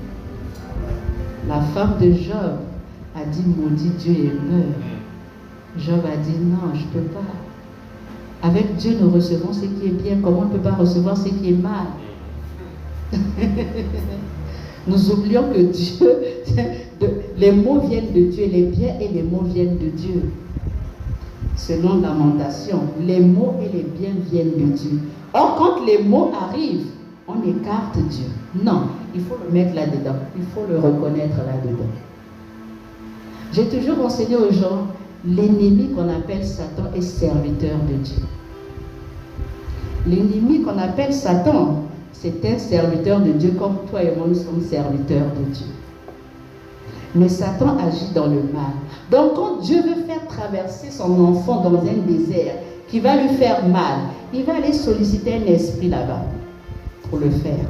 La femme de Job a dit, maudit Dieu et meurt. Job a dit, non, je ne peux pas. Avec Dieu, nous recevons ce qui est bien. Comment on ne peut pas recevoir ce qui est mal? Nous oublions que Dieu, les mots viennent de Dieu, les biens et les mots viennent de Dieu. Selon Lamentation, les mots et les biens viennent de Dieu. Or, quand les mots arrivent, on écarte Dieu. Non, il faut le mettre là-dedans. Il faut le reconnaître là-dedans. J'ai toujours enseigné aux gens, l'ennemi qu'on appelle Satan est serviteur de Dieu. L'ennemi qu'on appelle Satan, c'est un serviteur de Dieu comme toi et moi, nous sommes serviteurs de Dieu. Mais Satan agit dans le mal. Donc quand Dieu veut faire traverser son enfant dans un désert qui va lui faire mal, il va aller solliciter un esprit là-bas pour le faire.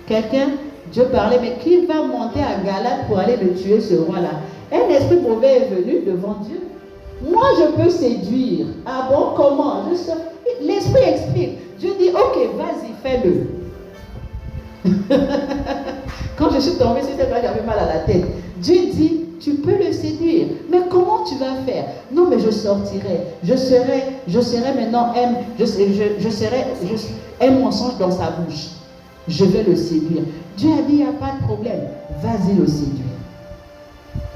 Quelqu'un, Dieu parlait, mais qui va monter à Galate pour aller le tuer, ce roi-là? Un esprit mauvais est venu devant Dieu. Moi, je peux séduire. Ah bon, comment? L'Esprit explique. Dieu dit, ok, vas-y, fais-le. Quand je suis tombée sur cette page, j'avais mal à la tête. Dieu dit, tu peux le séduire. Mais comment tu vas faire? Non, mais je sortirai. Je serai maintenant un mensonge dans sa bouche. Je vais le séduire. Dieu a dit, il n'y a pas de problème. Vas-y le séduire.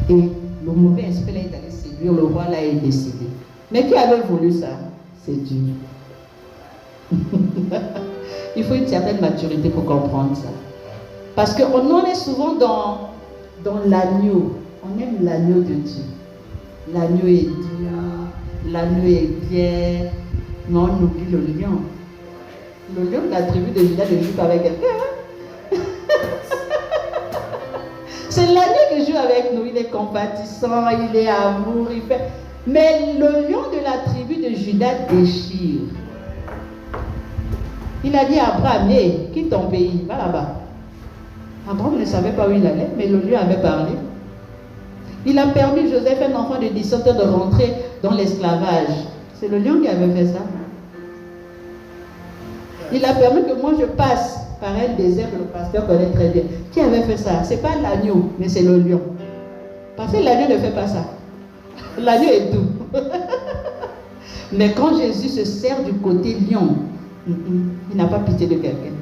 Et le mauvais esprit là est allé séduire le roi, là est décédé. Mais qui avait voulu ça? C'est Dieu. Il faut une certaine maturité pour comprendre ça. Parce qu'on en est souvent dans l'agneau. On aime l'agneau de Dieu. L'agneau est dur, l'agneau est bien, mais on oublie le lion. Le lion de la tribu de Juda ne joue pas avec quelqu'un. C'est l'agneau qui joue avec nous. Il est compatissant, il est amour, il fait. Mais le lion de la tribu de Juda déchire. Il a dit à Abraham, hey, quitte ton pays, va là-bas. Abraham ne savait pas où il allait, mais le lion avait parlé. Il a permis Joseph, un enfant de 17 ans, de rentrer dans l'esclavage. C'est le lion qui avait fait ça. Il a permis que moi je passe par un désert que le pasteur connaît très bien. Qui avait fait ça? Ce n'est pas l'agneau, mais c'est le lion. Parce que l'agneau ne fait pas ça. L'agneau est doux. Mais quand Jésus se sert du côté lion, il n'a pas pitié de quelqu'un.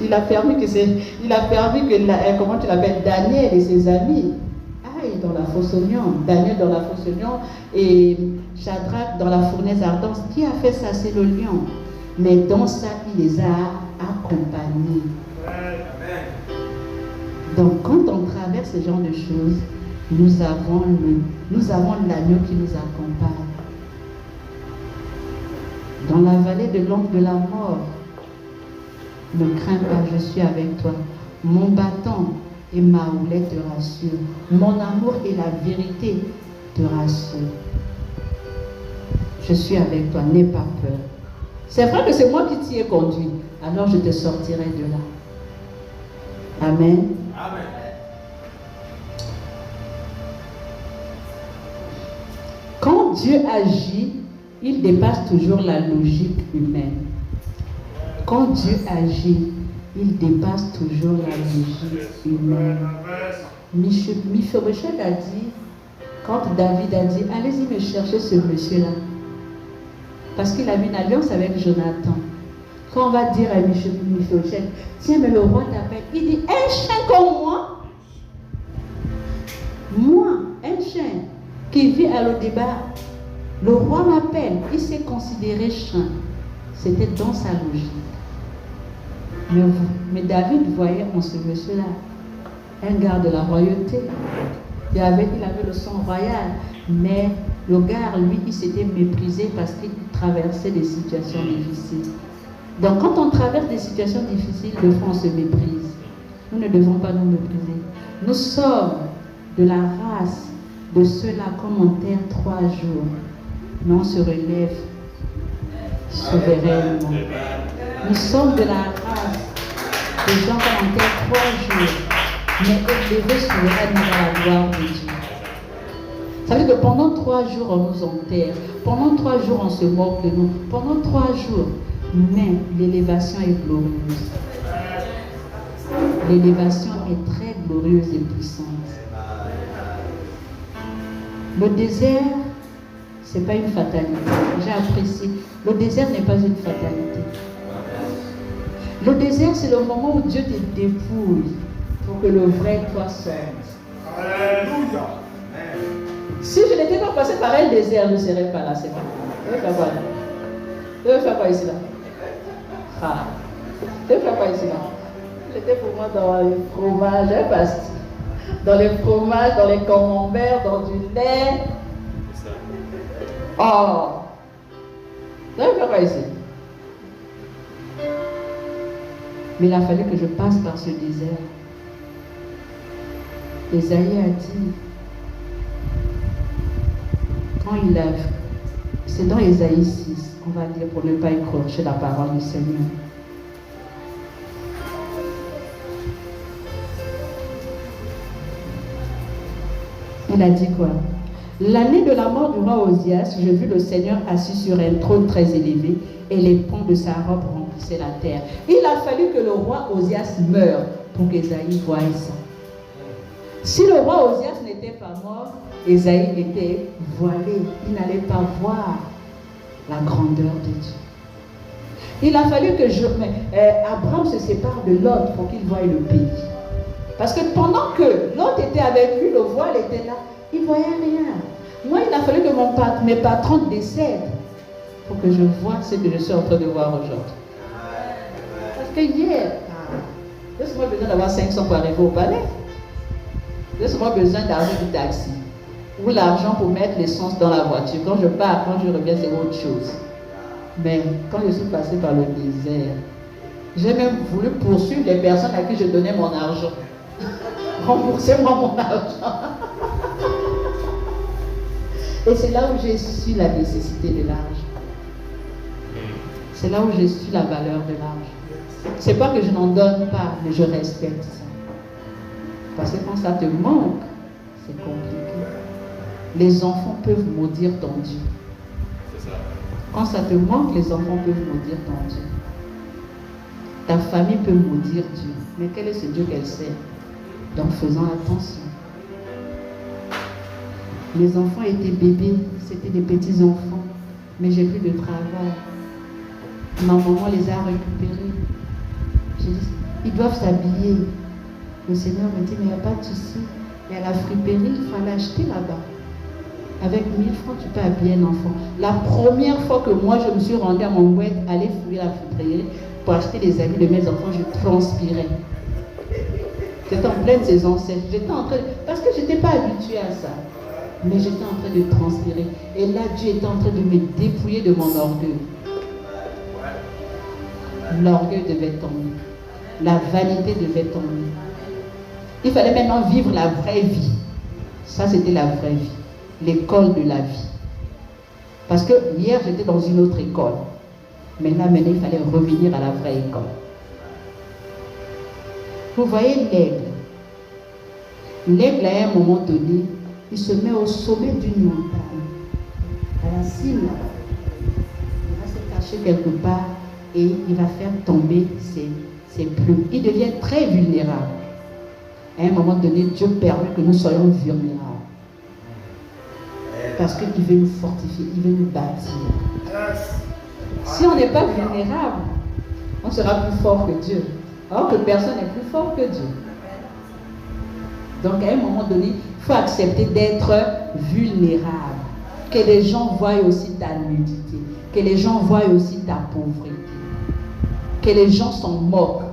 Il a permis que comment tu l'appelles, Daniel et ses amis aillent dans la fosse aux lions. Daniel dans la fosse aux lions et Shadrach dans la fournaise ardente. Qui a fait ça? C'est le lion. Mais dans ça, il les a accompagnés. Amen. Donc quand on traverse ce genre de choses, nous avons l'agneau qui nous accompagne. Dans la vallée de l'ombre de la mort, ne crains pas, je suis avec toi. Mon bâton et ma houlette te rassurent. Mon amour et la vérité te rassurent. Je suis avec toi, n'aie pas peur. C'est vrai que c'est moi qui t'y ai conduit. Alors je te sortirai de là. Amen. Amen. Quand Dieu agit, il dépasse toujours la logique humaine. Quand Dieu agit, il dépasse toujours la logique humaine. Mephibosheth a dit, quand David a dit, allez-y me chercher ce monsieur-là, parce qu'il a eu une alliance avec Jonathan. Quand on va dire à Mephibosheth, tiens, mais le roi t'appelle, il dit, un chien comme moi, un chien qui vit à l'Odébar, le roi m'appelle, il s'est considéré chien. C'était dans sa logique. Mais David voyait en ce monsieur-là un garde de la royauté. Il avait le sang royal, mais le gars, lui, il s'était méprisé parce qu'il traversait des situations difficiles. Donc quand on traverse des situations difficiles, le fond se méprise. Nous ne devons pas nous mépriser. Nous sommes de la race de ceux-là comme on terre 3 jours. Mais on se relève souverainement. Nous sommes de la race des gens comme on terre 3 jours, mais élevés souverainement dans la gloire de Dieu. Ça veut dire que pendant 3 jours on nous enterre, pendant 3 jours on se moque de nous, pendant 3 jours, mais l'élévation est glorieuse. L'élévation est très glorieuse et puissante. Le désert, ce n'est pas une fatalité. J'ai apprécié. Le désert n'est pas une fatalité. Le désert, c'est le moment où Dieu te dépouille pour que le vrai toi sorte. Alléluia. Si je n'étais pas passé par un désert, je ne serais pas là. C'est pas. Je vais faire quoi là? Je vais faire quoi ici là? Ah. Je vais faire quoi ici là? J'étais pour moi dans les fromages, je passe. Dans les fromages, dans les camemberts, dans du lait. Oh! Je vais faire quoi ici? Mais il a fallu que je passe par ce désert. Ésaïe a dit, quand il a, c'est dans Ésaïe 6, on va dire pour ne pas écorcher la parole du Seigneur. Il Elle a dit quoi? L'année de la mort du roi Osias, je vis le Seigneur assis sur un trône très élevé et les pans de sa robe remplissaient la terre. Il a fallu que le roi Osias meure pour qu'Ésaïe voie ça. Si le roi Osias n'était pas mort, Ésaïe était voilé. Il n'allait pas voir la grandeur de Dieu. Il a fallu que Abraham se sépare de Lot pour qu'il voie le pays. Parce que pendant que Lot était avec lui, le voile était là, il ne voyait rien. Moi, il a fallu que mes patrons décèdent pour que je voie ce que je suis en train de voir aujourd'hui. Parce que hier, laisse-moi besoin d'avoir 500 pour arriver au palais. Laisse-moi besoin d'argent du taxi. Ou l'argent pour mettre l'essence dans la voiture. Quand je pars, quand je reviens, c'est autre chose. Mais quand je suis passé par le désert, j'ai même voulu poursuivre les personnes à qui je donnais mon argent. Remboursez-moi mon argent. Et c'est là où j'ai su la nécessité de l'argent. C'est là où j'ai su la valeur de l'argent. C'est pas que je n'en donne pas, mais je respecte ça. Parce que quand ça te manque, c'est compliqué. Les enfants peuvent maudire ton Dieu. Quand ça te manque, les enfants peuvent maudire ton Dieu. Ta famille peut maudire Dieu. Mais quel est ce Dieu qu'elle sert? Donc faisons attention. Les enfants étaient bébés, c'était des petits enfants. Mais j'ai plus de travail. Ma maman les a récupérés. J'ai dit, ils doivent s'habiller. Le Seigneur me dit, mais il n'y a pas de souci. Il y a la friperie, il faut l'acheter là-bas. Avec 1000 francs, tu peux habiller un enfant. La première fois que moi, je me suis rendue à mon web, aller fouiller la friperie pour acheter les habits de mes enfants, je transpirais. J'étais en pleine saison sèche. J'étais en train parce que je n'étais pas habituée à ça. Mais j'étais en train de transpirer. Et là, Dieu était en train de me dépouiller de mon orgueil. L'orgueil devait tomber. La vanité devait tomber. Il fallait maintenant vivre la vraie vie. Ça, c'était la vraie vie. L'école de la vie. Parce que hier, j'étais dans une autre école. Mais là, maintenant, il fallait revenir à la vraie école. Vous voyez l'aigle. L'aigle, à un moment donné, il se met au sommet d'une montagne. À la cime, il va se cacher quelque part et il va faire tomber ses plumes. Il devient très vulnérable. À un moment donné, Dieu permet que nous soyons vulnérables. Parce qu'il veut nous fortifier, il veut nous bâtir. Si on n'est pas vulnérable, on sera plus fort que Dieu. Alors que personne n'est plus fort que Dieu. Donc à un moment donné, il faut accepter d'être vulnérable. Que les gens voient aussi ta nudité. Que les gens voient aussi ta pauvreté. Que les gens s'en moquent.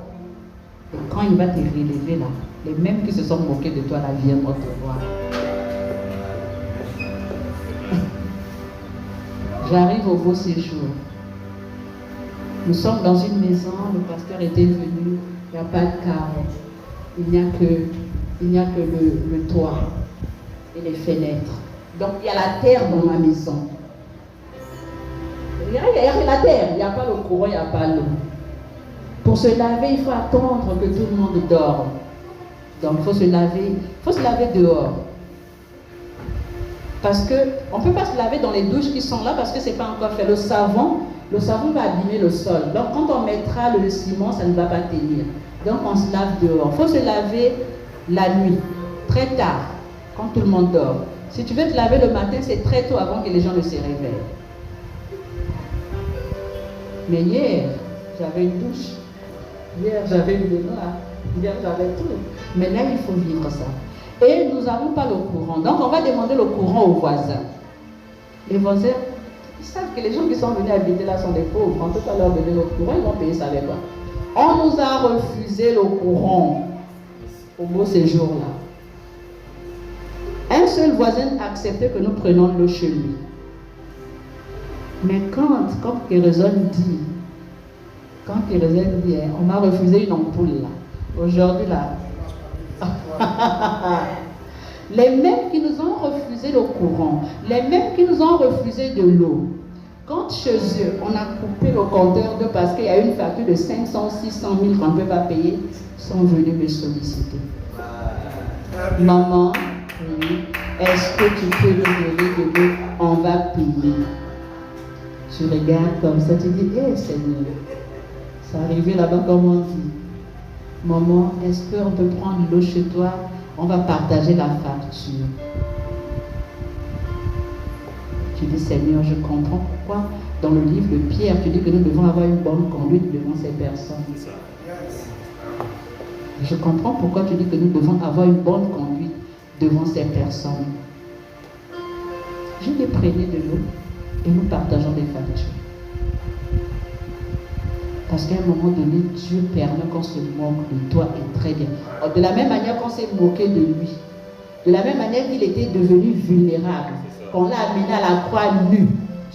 Et quand il va te relever là, les mêmes qui se sont moqués de toi là viendront te voir. J'arrive au beau séjour. Nous sommes dans une maison, le pasteur était venu, il n'y a pas de carreau. Il n'y a que le toit et les fenêtres. Donc il y a la terre dans ma maison. Il y a la terre, il n'y a pas le courant, il n'y a pas l'eau. Pour se laver, il faut attendre que tout le monde dorme. Donc il faut se laver dehors. Parce qu'on ne peut pas se laver dans les douches qui sont là parce que ce n'est pas encore fait. Le savon va abîmer le sol. Donc quand on mettra le ciment, ça ne va pas tenir. Donc on se lave dehors. Il faut se laver la nuit, très tard, quand tout le monde dort. Si tu veux te laver le matin, c'est très tôt avant que les gens ne se réveillent. Mais hier, j'avais une douche. Hier, j'avais une baignoire. Hier, j'avais tout. Mais là, il faut vivre ça. Et nous n'avons pas le courant. Donc, on va demander le courant aux voisins. Les voisins, ils savent que les gens qui sont venus habiter là sont des pauvres. En tout cas, leur donner le courant, ils vont payer ça avec quoi? On nous a refusé le courant au beau séjour là. Un seul voisin acceptait que nous prenions l'eau chez lui. Mais comme Kérézone dit, on m'a refusé une ampoule là. Aujourd'hui là. Les mêmes qui nous ont refusé le courant, les mêmes qui nous ont refusé de l'eau, quand chez eux on a coupé le compteur d'eau parce qu'il y a une facture de 500, 600 000 qu'on ne peut pas payer, sont venus me solliciter. Maman, oui, Est-ce que tu peux nous donner de l'eau? On va payer. Tu regardes comme ça, tu dis, hé Seigneur, c'est arrivé là-bas comme on dit. Maman, est-ce qu'on peut prendre l'eau chez toi? On va partager la facture. Tu dis, Seigneur, je comprends pourquoi dans le livre de Pierre, tu dis que nous devons avoir une bonne conduite devant ces personnes. Je comprends pourquoi tu dis que nous devons avoir une bonne conduite devant ces personnes. Je les prenais de l'eau et nous partageons des factures. Parce qu'à un moment donné, Dieu permet qu'on se moque de toi et très bien. De la même manière qu'on s'est moqué de lui, de la même manière qu'il était devenu vulnérable, qu'on l'a amené à la croix nue,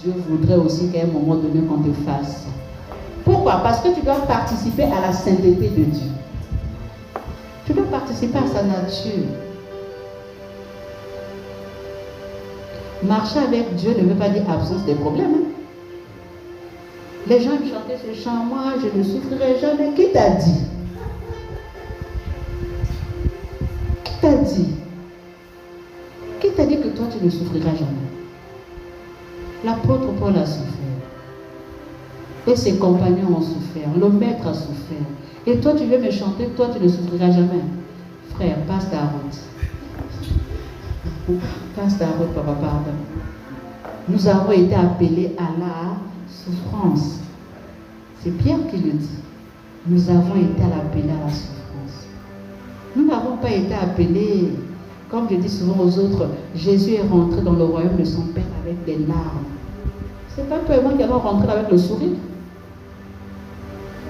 Dieu voudrait aussi qu'à un moment donné qu'on te fasse. Pourquoi? Parce que tu dois participer à la sainteté de Dieu. Tu dois participer à sa nature. Marcher avec Dieu ne veut pas dire absence des problèmes. Hein? Les gens aiment chanter ce chant, moi je ne souffrirai jamais. Qui t'a dit? Qui t'a dit? Qui t'a dit que toi tu ne souffriras jamais? L'apôtre Paul a souffert. Et ses compagnons ont souffert. Le maître a souffert. Et toi tu veux me chanter, toi tu ne souffriras jamais. Frère, passe ta route. Passe ta route, papa, pardon. Nous avons été appelés à la souffrance. C'est Pierre qui le dit. Nous avons été appelés à la souffrance. Nous n'avons pas été appelés, comme je dis souvent aux autres, Jésus est rentré dans le royaume de son Père avec des larmes. C'est pas toi et moi qui allons rentrer avec le sourire.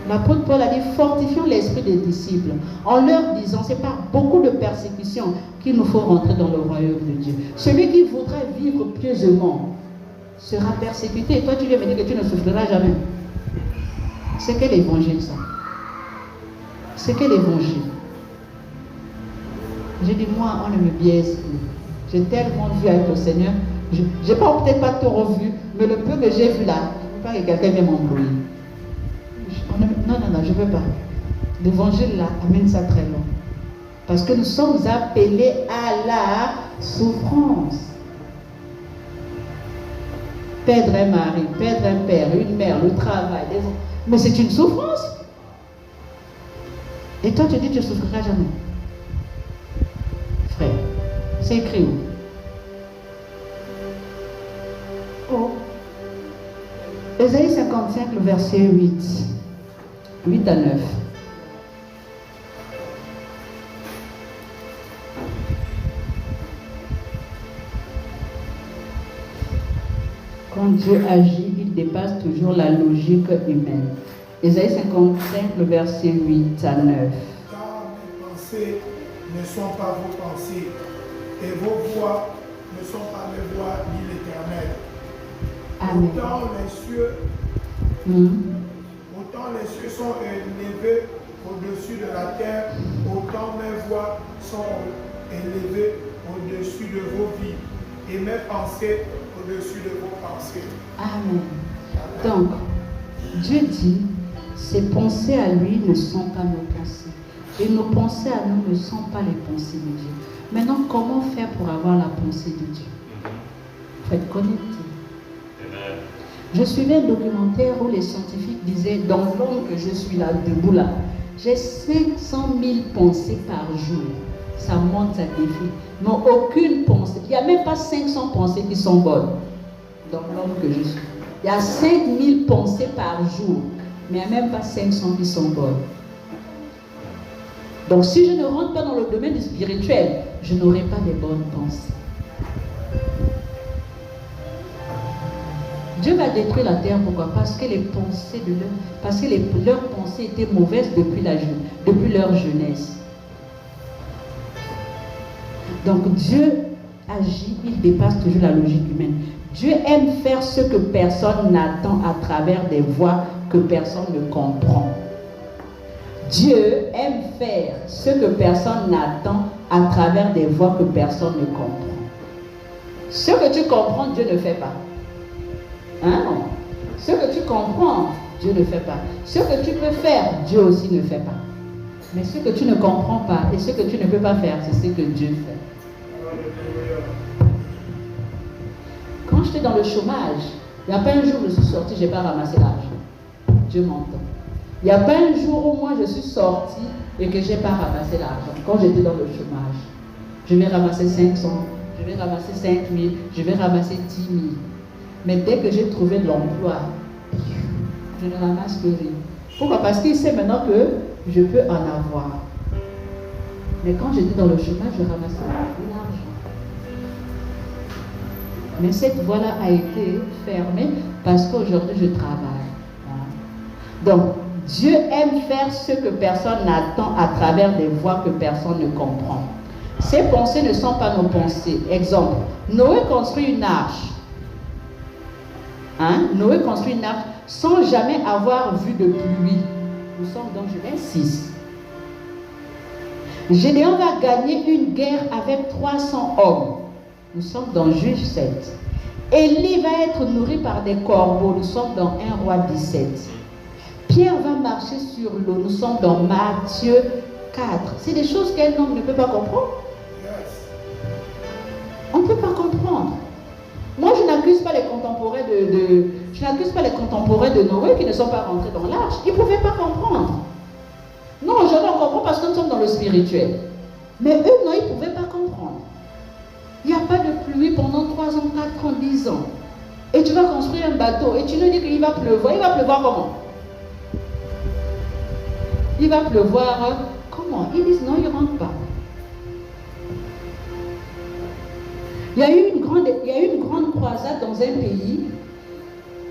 L'apôtre Paul a dit, fortifions l'esprit des disciples, en leur disant, c'est par beaucoup de persécutions qu'il nous faut rentrer dans le royaume de Dieu. Celui qui voudrait vivre pieusement sera persécuté. Et toi, tu viens me dire que tu ne souffriras jamais. C'est quel évangile ça? C'est quel évangile? J'ai dit, moi, on ne me biaise plus. J'ai tellement vu avec le Seigneur. Je n'ai peut-être pas tout revu, mais le peu que j'ai vu là, je ne veux pas que quelqu'un vienne m'embrouiller. Non, je ne veux pas. L'évangile là amène ça très loin. Parce que nous sommes appelés à la souffrance. Perdre un mari, perdre un père, une mère, le travail, des enfants. Mais c'est une souffrance. Et toi tu dis que tu ne souffriras jamais. Frère, c'est écrit où? Oh. Ésaïe 55, le verset 8 à 9. Quand Dieu agit, il dépasse toujours la logique humaine. Ésaïe 55, le verset 8 à 9. Car mes pensées ne sont pas vos pensées, et vos voix ne sont pas mes voix, dit l'Éternel. Amen. Autant les cieux sont élevés au-dessus de la terre, autant mes voix sont élevées au-dessus de vos vies, et mes pensées au-dessus de vos pensées. Amen. Donc, Dieu dit, ses pensées à lui ne sont pas nos pensées. Et nos pensées à nous ne sont pas les pensées de Dieu. Maintenant, comment faire pour avoir la pensée de Dieu? Il faut être connecté. Je suivais un documentaire où les scientifiques disaient, dans l'ombre que je suis là, debout là, j'ai 500 000 pensées par jour. Ça monte, ça défile. Non, aucune pensée. Il n'y a même pas 500 pensées qui sont bonnes. Dans l'ombre que je suis. Il y a 5000 pensées par jour. Mais il n'y a même pas 500 qui sont bonnes. Donc si je ne rentre pas dans le domaine du spirituel, je n'aurai pas les bonnes pensées. Dieu va détruire la terre, pourquoi? Parce que les pensées de leurs pensées étaient mauvaises depuis leur jeunesse. Donc Dieu agit, il dépasse toujours la logique humaine. Dieu aime faire ce que personne n'attend à travers des voies que personne ne comprend. Dieu aime faire ce que personne n'attend à travers des voies que personne ne comprend. Ce que tu comprends, Dieu ne fait pas. Hein? Ce que tu comprends, Dieu ne fait pas. Ce que tu peux faire, Dieu aussi ne fait pas. Mais ce que tu ne comprends pas et ce que tu ne peux pas faire, c'est ce que Dieu fait. Quand j'étais dans le chômage, il n'y a pas un jour où je suis sortie, je n'ai pas ramassé l'argent. Dieu m'entend. Il n'y a pas un jour où moi je suis sortie et que je n'ai pas ramassé l'argent. Quand j'étais dans le chômage, je vais ramasser 500, je vais ramasser 5 000, je vais ramasser 10 000. Mais dès que j'ai trouvé de l'emploi, je ne ramasse plus rien. Pourquoi? Parce qu'il sait maintenant que je peux en avoir. Mais quand j'étais dans le chômage, je ramassais plus l'argent. Mais cette voie-là a été fermée parce qu'aujourd'hui je travaille. Donc, Dieu aime faire ce que personne n'attend à travers des voies que personne ne comprend. Ses pensées ne sont pas nos pensées. Exemple, Noé construit une arche. Noé construit une arche sans jamais avoir vu de pluie. Nous sommes dans Genèse 6. Gédéon va gagner une guerre avec 300 hommes. Nous sommes dans Juge 7. Élie va être nourri par des corbeaux. Nous sommes dans 1 Roi 17. Pierre va marcher sur l'eau. Nous sommes dans Matthieu 4. C'est des choses qu'un homme ne peut pas comprendre. On ne peut pas comprendre. Moi, je n'accuse pas les contemporains de Noé qui ne sont pas rentrés dans l'arche. Ils ne pouvaient pas comprendre. Non, aujourd'hui on comprend parce que nous sommes dans le spirituel. Mais eux, non, ils ne pouvaient pas comprendre. Il n'y a pas de pluie pendant 3 ans, 4 ans, 10 ans. Et tu vas construire un bateau et tu nous dis qu'il va pleuvoir. Il va pleuvoir comment? Il va pleuvoir comment? Ils disent non, il ne rentre pas. Il y a eu une grande croisade dans un pays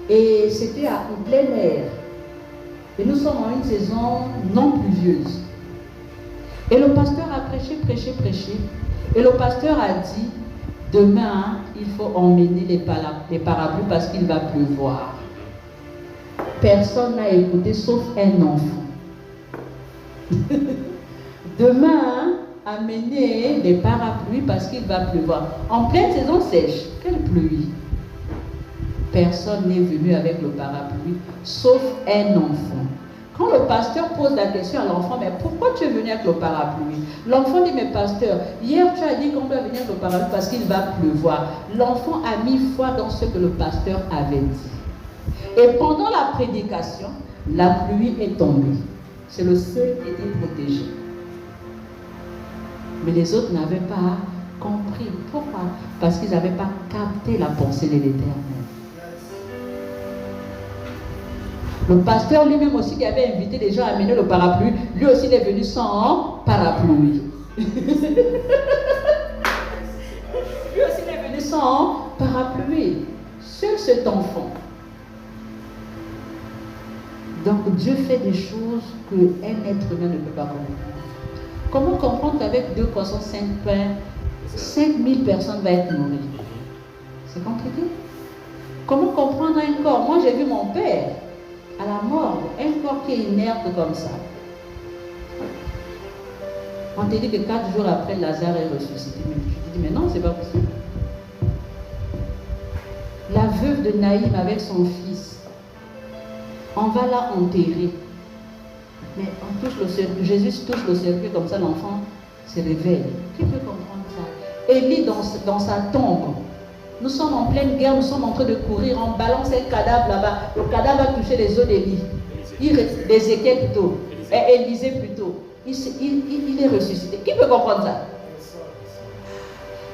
et c'était en plein air. Et nous sommes en une saison non pluvieuse. Et le pasteur a prêché. Et le pasteur a dit, demain, il faut emmener les parapluies parce qu'il va pleuvoir. Personne n'a écouté sauf un enfant. Demain, amener les parapluies parce qu'il va pleuvoir. En pleine saison sèche, quelle pluie? Personne n'est venu avec le parapluie, sauf un enfant. Quand le pasteur pose la question à l'enfant, mais pourquoi tu es venu avec le parapluie? L'enfant dit, mais pasteur, hier tu as dit qu'on doit venir avec le parapluie parce qu'il va pleuvoir. L'enfant a mis foi dans ce que le pasteur avait dit. Et pendant la prédication, la pluie est tombée. C'est le seul qui était protégé. Mais les autres n'avaient pas compris. Pourquoi? Parce qu'ils n'avaient pas capté la pensée de l'Éternel. Le pasteur lui-même aussi qui avait invité les gens à amener le parapluie, lui aussi il est venu sans parapluie. Lui aussi il est venu sans parapluie. Seul cet enfant. Donc Dieu fait des choses qu'un être humain ne peut pas comprendre. Comment comprendre qu'avec 2 poissons, 5 pains, 5000 personnes vont être nourries? C'est compliqué. Comment comprendre un corps? Moi j'ai vu mon père à la mort, un corps qui est inerte comme ça. On te dit que 4 jours après, Lazare est ressuscité. Mais je dis, mais non, c'est pas possible. La veuve de Naïm avec son fils, on va la enterrer. Mais on touche le cercueil, Jésus touche le cercueil comme ça, l'enfant se réveille. Qui peut comprendre ça? Élie dans sa tombe. Nous sommes en pleine guerre, nous sommes en train de courir, on balance un cadavre là-bas. Le cadavre va toucher les os d'Élie. D'Ézéchiel plutôt. Élisée plutôt. Il est ressuscité. Qui peut comprendre ça?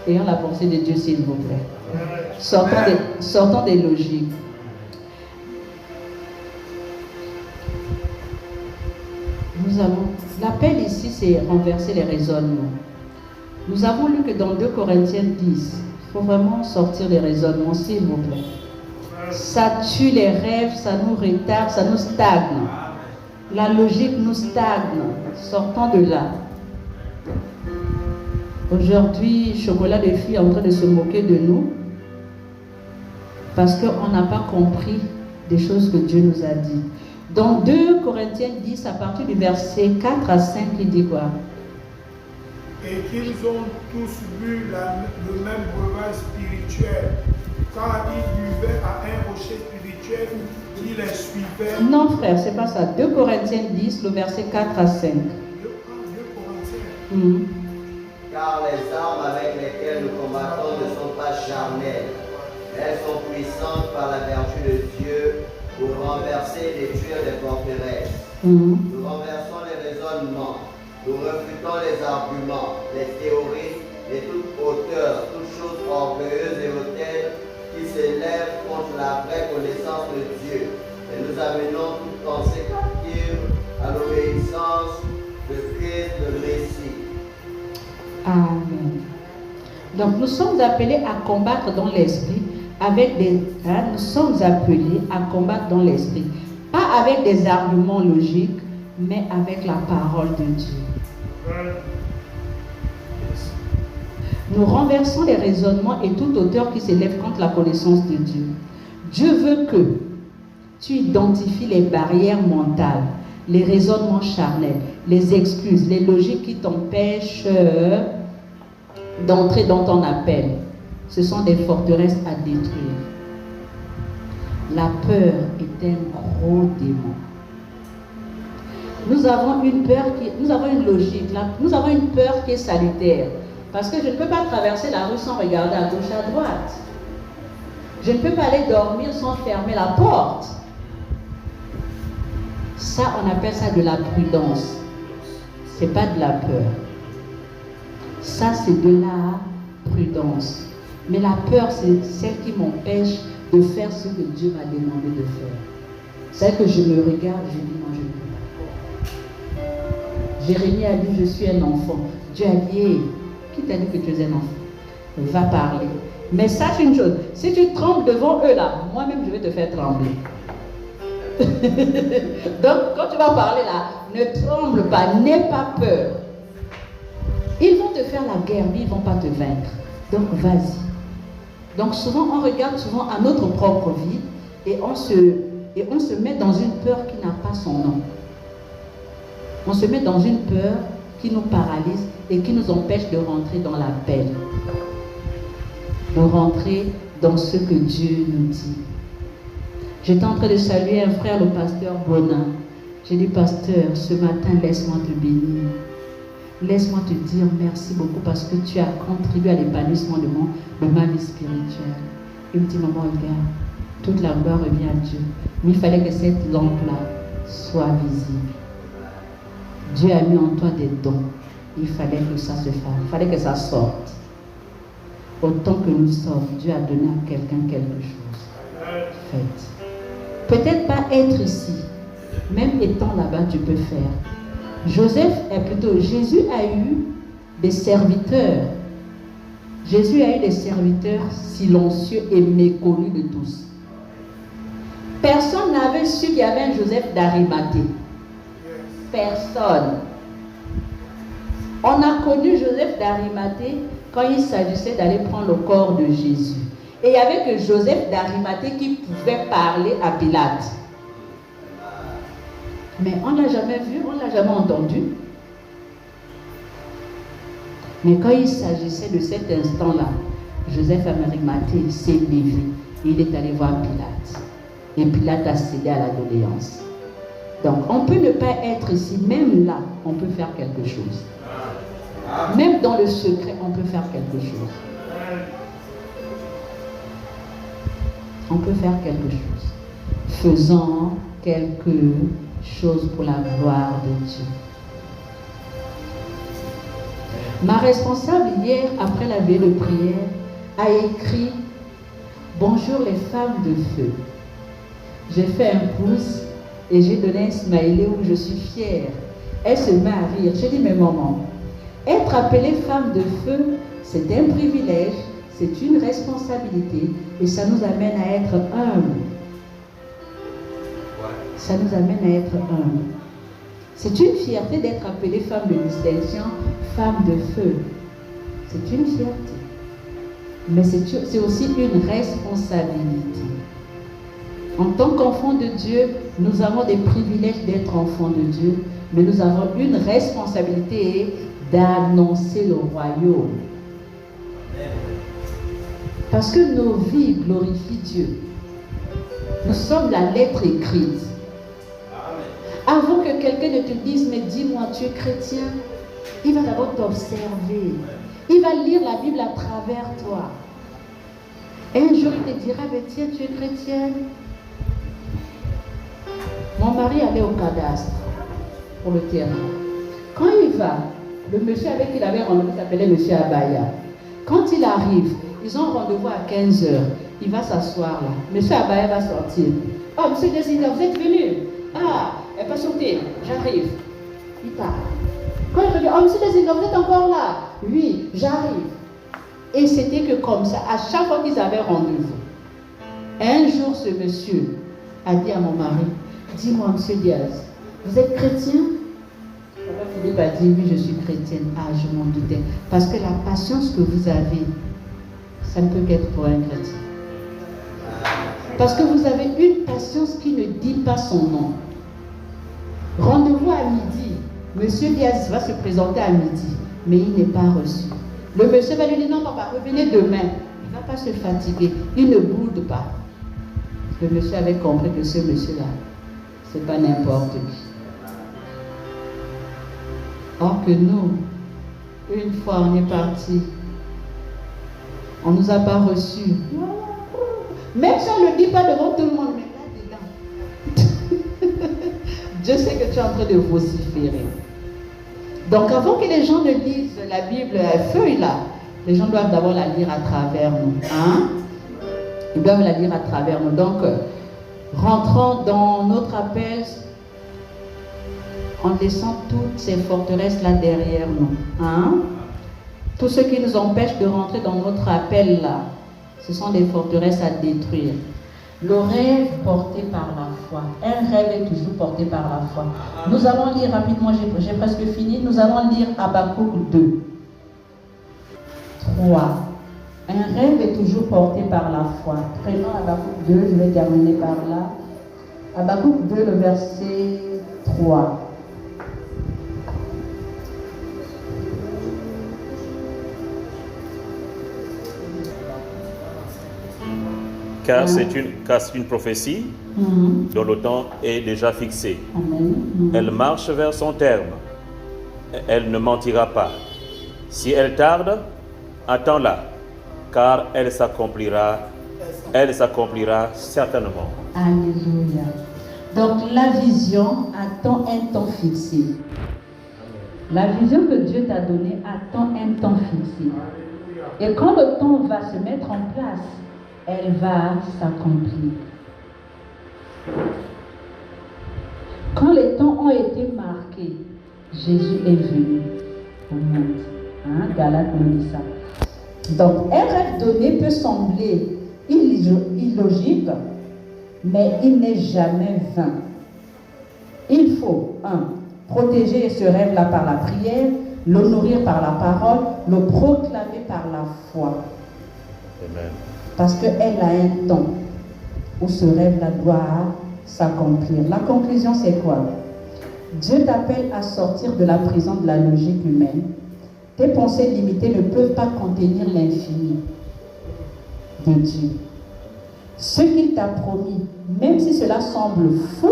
Ayons la pensée de Dieu, s'il vous plaît. Sortons des logiques. L'appel ici, c'est renverser les raisonnements. Nous avons lu que dans 2 Corinthiens 10, il faut vraiment sortir les raisonnements, s'il vous plaît. Ça tue les rêves, ça nous retarde, ça nous stagne. La logique nous stagne. Sortons de là. Aujourd'hui, Chocolat de Fille est en train de se moquer de nous parce qu'on n'a pas compris des choses que Dieu nous a dit. Dans 2 Corinthiens 10, à partir du verset 4 à 5, il dit quoi? Et qu'ils ont tous bu le même breuvage spirituel, car ils buvaient à un rocher spirituel qui les suivait. Non frère, c'est pas ça. 2 Corinthiens 10, le verset 4 à 5. 2 Car les armes avec lesquelles nous combattons ne sont pas charnelles, Elles sont puissantes par la vertu de Dieu pour renverser et détruire les forteresses. Nous renversons les raisonnements, nous refutons les arguments, les théories et toute hauteur, toute chose orgueilleuse et hautaine qui s'élève contre la vraie connaissance de Dieu. Et nous amenons toute pensée captive à l'obéissance de Christ le Messie. Amen. Donc nous sommes appelés à combattre dans l'esprit avec nous sommes appelés à combattre dans l'esprit, pas avec des arguments logiques, mais avec la parole de Dieu. Nous renversons les raisonnements et toute hauteur qui s'élève contre la connaissance de Dieu. Dieu veut que tu identifies les barrières mentales, les raisonnements charnels, les excuses, les logiques qui t'empêchent d'entrer dans ton appel. Ce sont des forteresses à détruire. La peur est un gros démon. Nous avons une logique, nous avons une peur qui est salutaire. Parce que je ne peux pas traverser la rue sans regarder à gauche, à droite. Je ne peux pas aller dormir sans fermer la porte. Ça, on appelle ça de la prudence. Ce n'est pas de la peur. Ça, c'est de la prudence. Mais la peur, c'est celle qui m'empêche de faire ce que Dieu m'a demandé de faire. C'est que je me regarde, je dis non, je ne peux pas. Jérémie a dit, je suis un enfant. Dieu a dit, hey, qui t'a dit que tu es un enfant? Va parler. Mais sache une chose, si tu trembles devant eux là, moi-même je vais te faire trembler. Donc quand tu vas parler là, ne tremble pas, n'aie pas peur. Ils vont te faire la guerre, mais ils ne vont pas te vaincre. Donc vas-y. Donc souvent on regarde souvent à notre propre vie et on se met dans une peur qui n'a pas son nom. On se met dans une peur qui nous paralyse et qui nous empêche de rentrer dans l'appel, de rentrer dans ce que Dieu nous dit. J'étais en train de saluer un frère, le pasteur Bonin. J'ai dit, pasteur, ce matin, laisse-moi te bénir. Laisse-moi te dire merci beaucoup parce que tu as contribué à l'épanouissement de ma vie spirituelle. Il me dit, maman, regarde, toute la gloire revient à Dieu. Mais il fallait que cette lampe-là soit visible. Dieu a mis en toi des dons. Il fallait que ça se fasse. Il fallait que ça sorte. Autant que nous sommes, Dieu a donné à quelqu'un quelque chose. Faites. Peut-être pas être ici. Même étant là-bas, tu peux faire. Jésus a eu des serviteurs. Jésus a eu des serviteurs silencieux et méconnus de tous. Personne n'avait su qu'il y avait un Joseph d'Arimathée. Personne. On a connu Joseph d'Arimathée quand il s'agissait d'aller prendre le corps de Jésus. Et il n'y avait que Joseph d'Arimathée qui pouvait parler à Pilate. Mais on ne l'a jamais vu, on ne l'a jamais entendu. Mais quand il s'agissait de cet instant-là, Joseph d'Arimathée s'est levé. Il est allé voir Pilate. Et Pilate a cédé à la doléance. Donc, on peut ne pas être ici, même là, on peut faire quelque chose. Même dans le secret, on peut faire quelque chose. On peut faire quelque chose. Faisons quelque chose pour la gloire de Dieu. Ma responsable hier, après la veille de prière, a écrit « Bonjour les femmes de feu ». J'ai fait un pouce et j'ai donné un smiley où je suis fière. Elle se met à rire. J'ai dit, mais maman, être appelée femme de feu, c'est un privilège, c'est une responsabilité et ça nous amène à être humbles. Ça nous amène à être humbles. C'est une fierté d'être appelée femme de distinction, femme de feu. C'est une fierté. Mais c'est aussi une responsabilité. En tant qu'enfants de Dieu, nous avons des privilèges d'être enfants de Dieu, mais nous avons une responsabilité d'annoncer le royaume. Parce que nos vies glorifient Dieu. Nous sommes la lettre écrite. Avant que quelqu'un ne te dise, mais dis-moi, tu es chrétien, il va d'abord t'observer. Il va lire la Bible à travers toi. Et un jour, il te dira, mais tiens, tu es chrétienne. Mon mari allait au cadastre pour le terrain. Quand il va, le monsieur avec qui il avait rendez-vous s'appelait monsieur Abaya. Quand il arrive, ils ont rendez-vous à 15h. Il va s'asseoir là. Monsieur Abaya va sortir. Oh, monsieur Désidère, vous êtes venu? Ah, elle va sauter. J'arrive. Il part. Quand il revient, oh, monsieur Désidère, vous êtes encore là? Oui, j'arrive. Et c'était que comme ça, à chaque fois qu'ils avaient rendez-vous. Un jour, ce monsieur a dit à mon mari, dis-moi, monsieur Diaz, vous êtes chrétien? Philippe a dit, oui, je suis chrétienne. Ah, je m'en doutais. Parce que la patience que vous avez, ça ne peut qu'être pour un chrétien. Parce que vous avez une patience qui ne dit pas son nom. Rendez-vous à midi. Monsieur Diaz va se présenter à midi, mais il n'est pas reçu. Le monsieur va lui dire, non, papa, revenez demain. Il ne va pas se fatiguer. Il ne boude pas. Le monsieur avait compris que ce monsieur-là, ce n'est pas n'importe qui. Or que nous, une fois on est parti, on ne nous a pas reçus. Même si on ne le dit pas devant tout le monde, mais là-dedans. Dieu sait que tu es en train de vociférer. Donc avant que les gens ne lisent la Bible à feuille là, les gens doivent d'abord la lire à travers nous. Hein? Ils doivent la lire à travers nous. Donc, rentrons dans notre appel en laissant toutes ces forteresses-là derrière nous. Hein? Tout ce qui nous empêche de rentrer dans notre appel-là, ce sont des forteresses à détruire. Le rêve porté par la foi. Un rêve est toujours porté par la foi. Nous allons lire rapidement, j'ai presque fini. Nous allons lire Habakkuk 2. 3. Un rêve est toujours porté par la foi. Prenons Habakkuk 2, je vais terminer par là. Habakkuk 2, le verset 3. Car c'est une prophétie dont le temps est déjà fixé. Elle marche vers son terme. Elle ne mentira pas. Si elle tarde, attends-la, car elle s'accomplira certainement. Alléluia. Donc la vision attend un temps fixé. La vision que Dieu t'a donnée attend un temps fixé. Et quand le temps va se mettre en place, elle va s'accomplir. Quand les temps ont été marqués, Jésus est venu au monde. Hein? Galates nous dit ça. Donc, un rêve donné peut sembler illogique, mais il n'est jamais vain. Il faut, 1, protéger ce rêve-là par la prière, le nourrir par la parole, le proclamer par la foi. Amen. Parce qu'elle a un temps où ce rêve-là doit s'accomplir. La conclusion, c'est quoi? Dieu t'appelle à sortir de la prison de la logique humaine. Tes pensées limitées ne peuvent pas contenir l'infini de Dieu. Ce qu'il t'a promis, même si cela semble fou,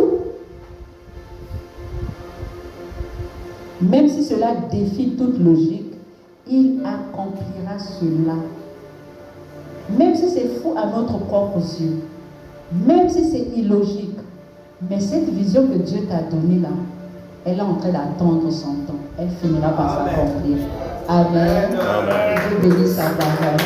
même si cela défie toute logique, il accomplira cela. Même si c'est fou à notre propre yeux, même si c'est illogique, mais cette vision que Dieu t'a donnée là, elle est en train d'attendre son temps. Elle finira par s'accomplir. Amen. Dieu bénisse sa parole.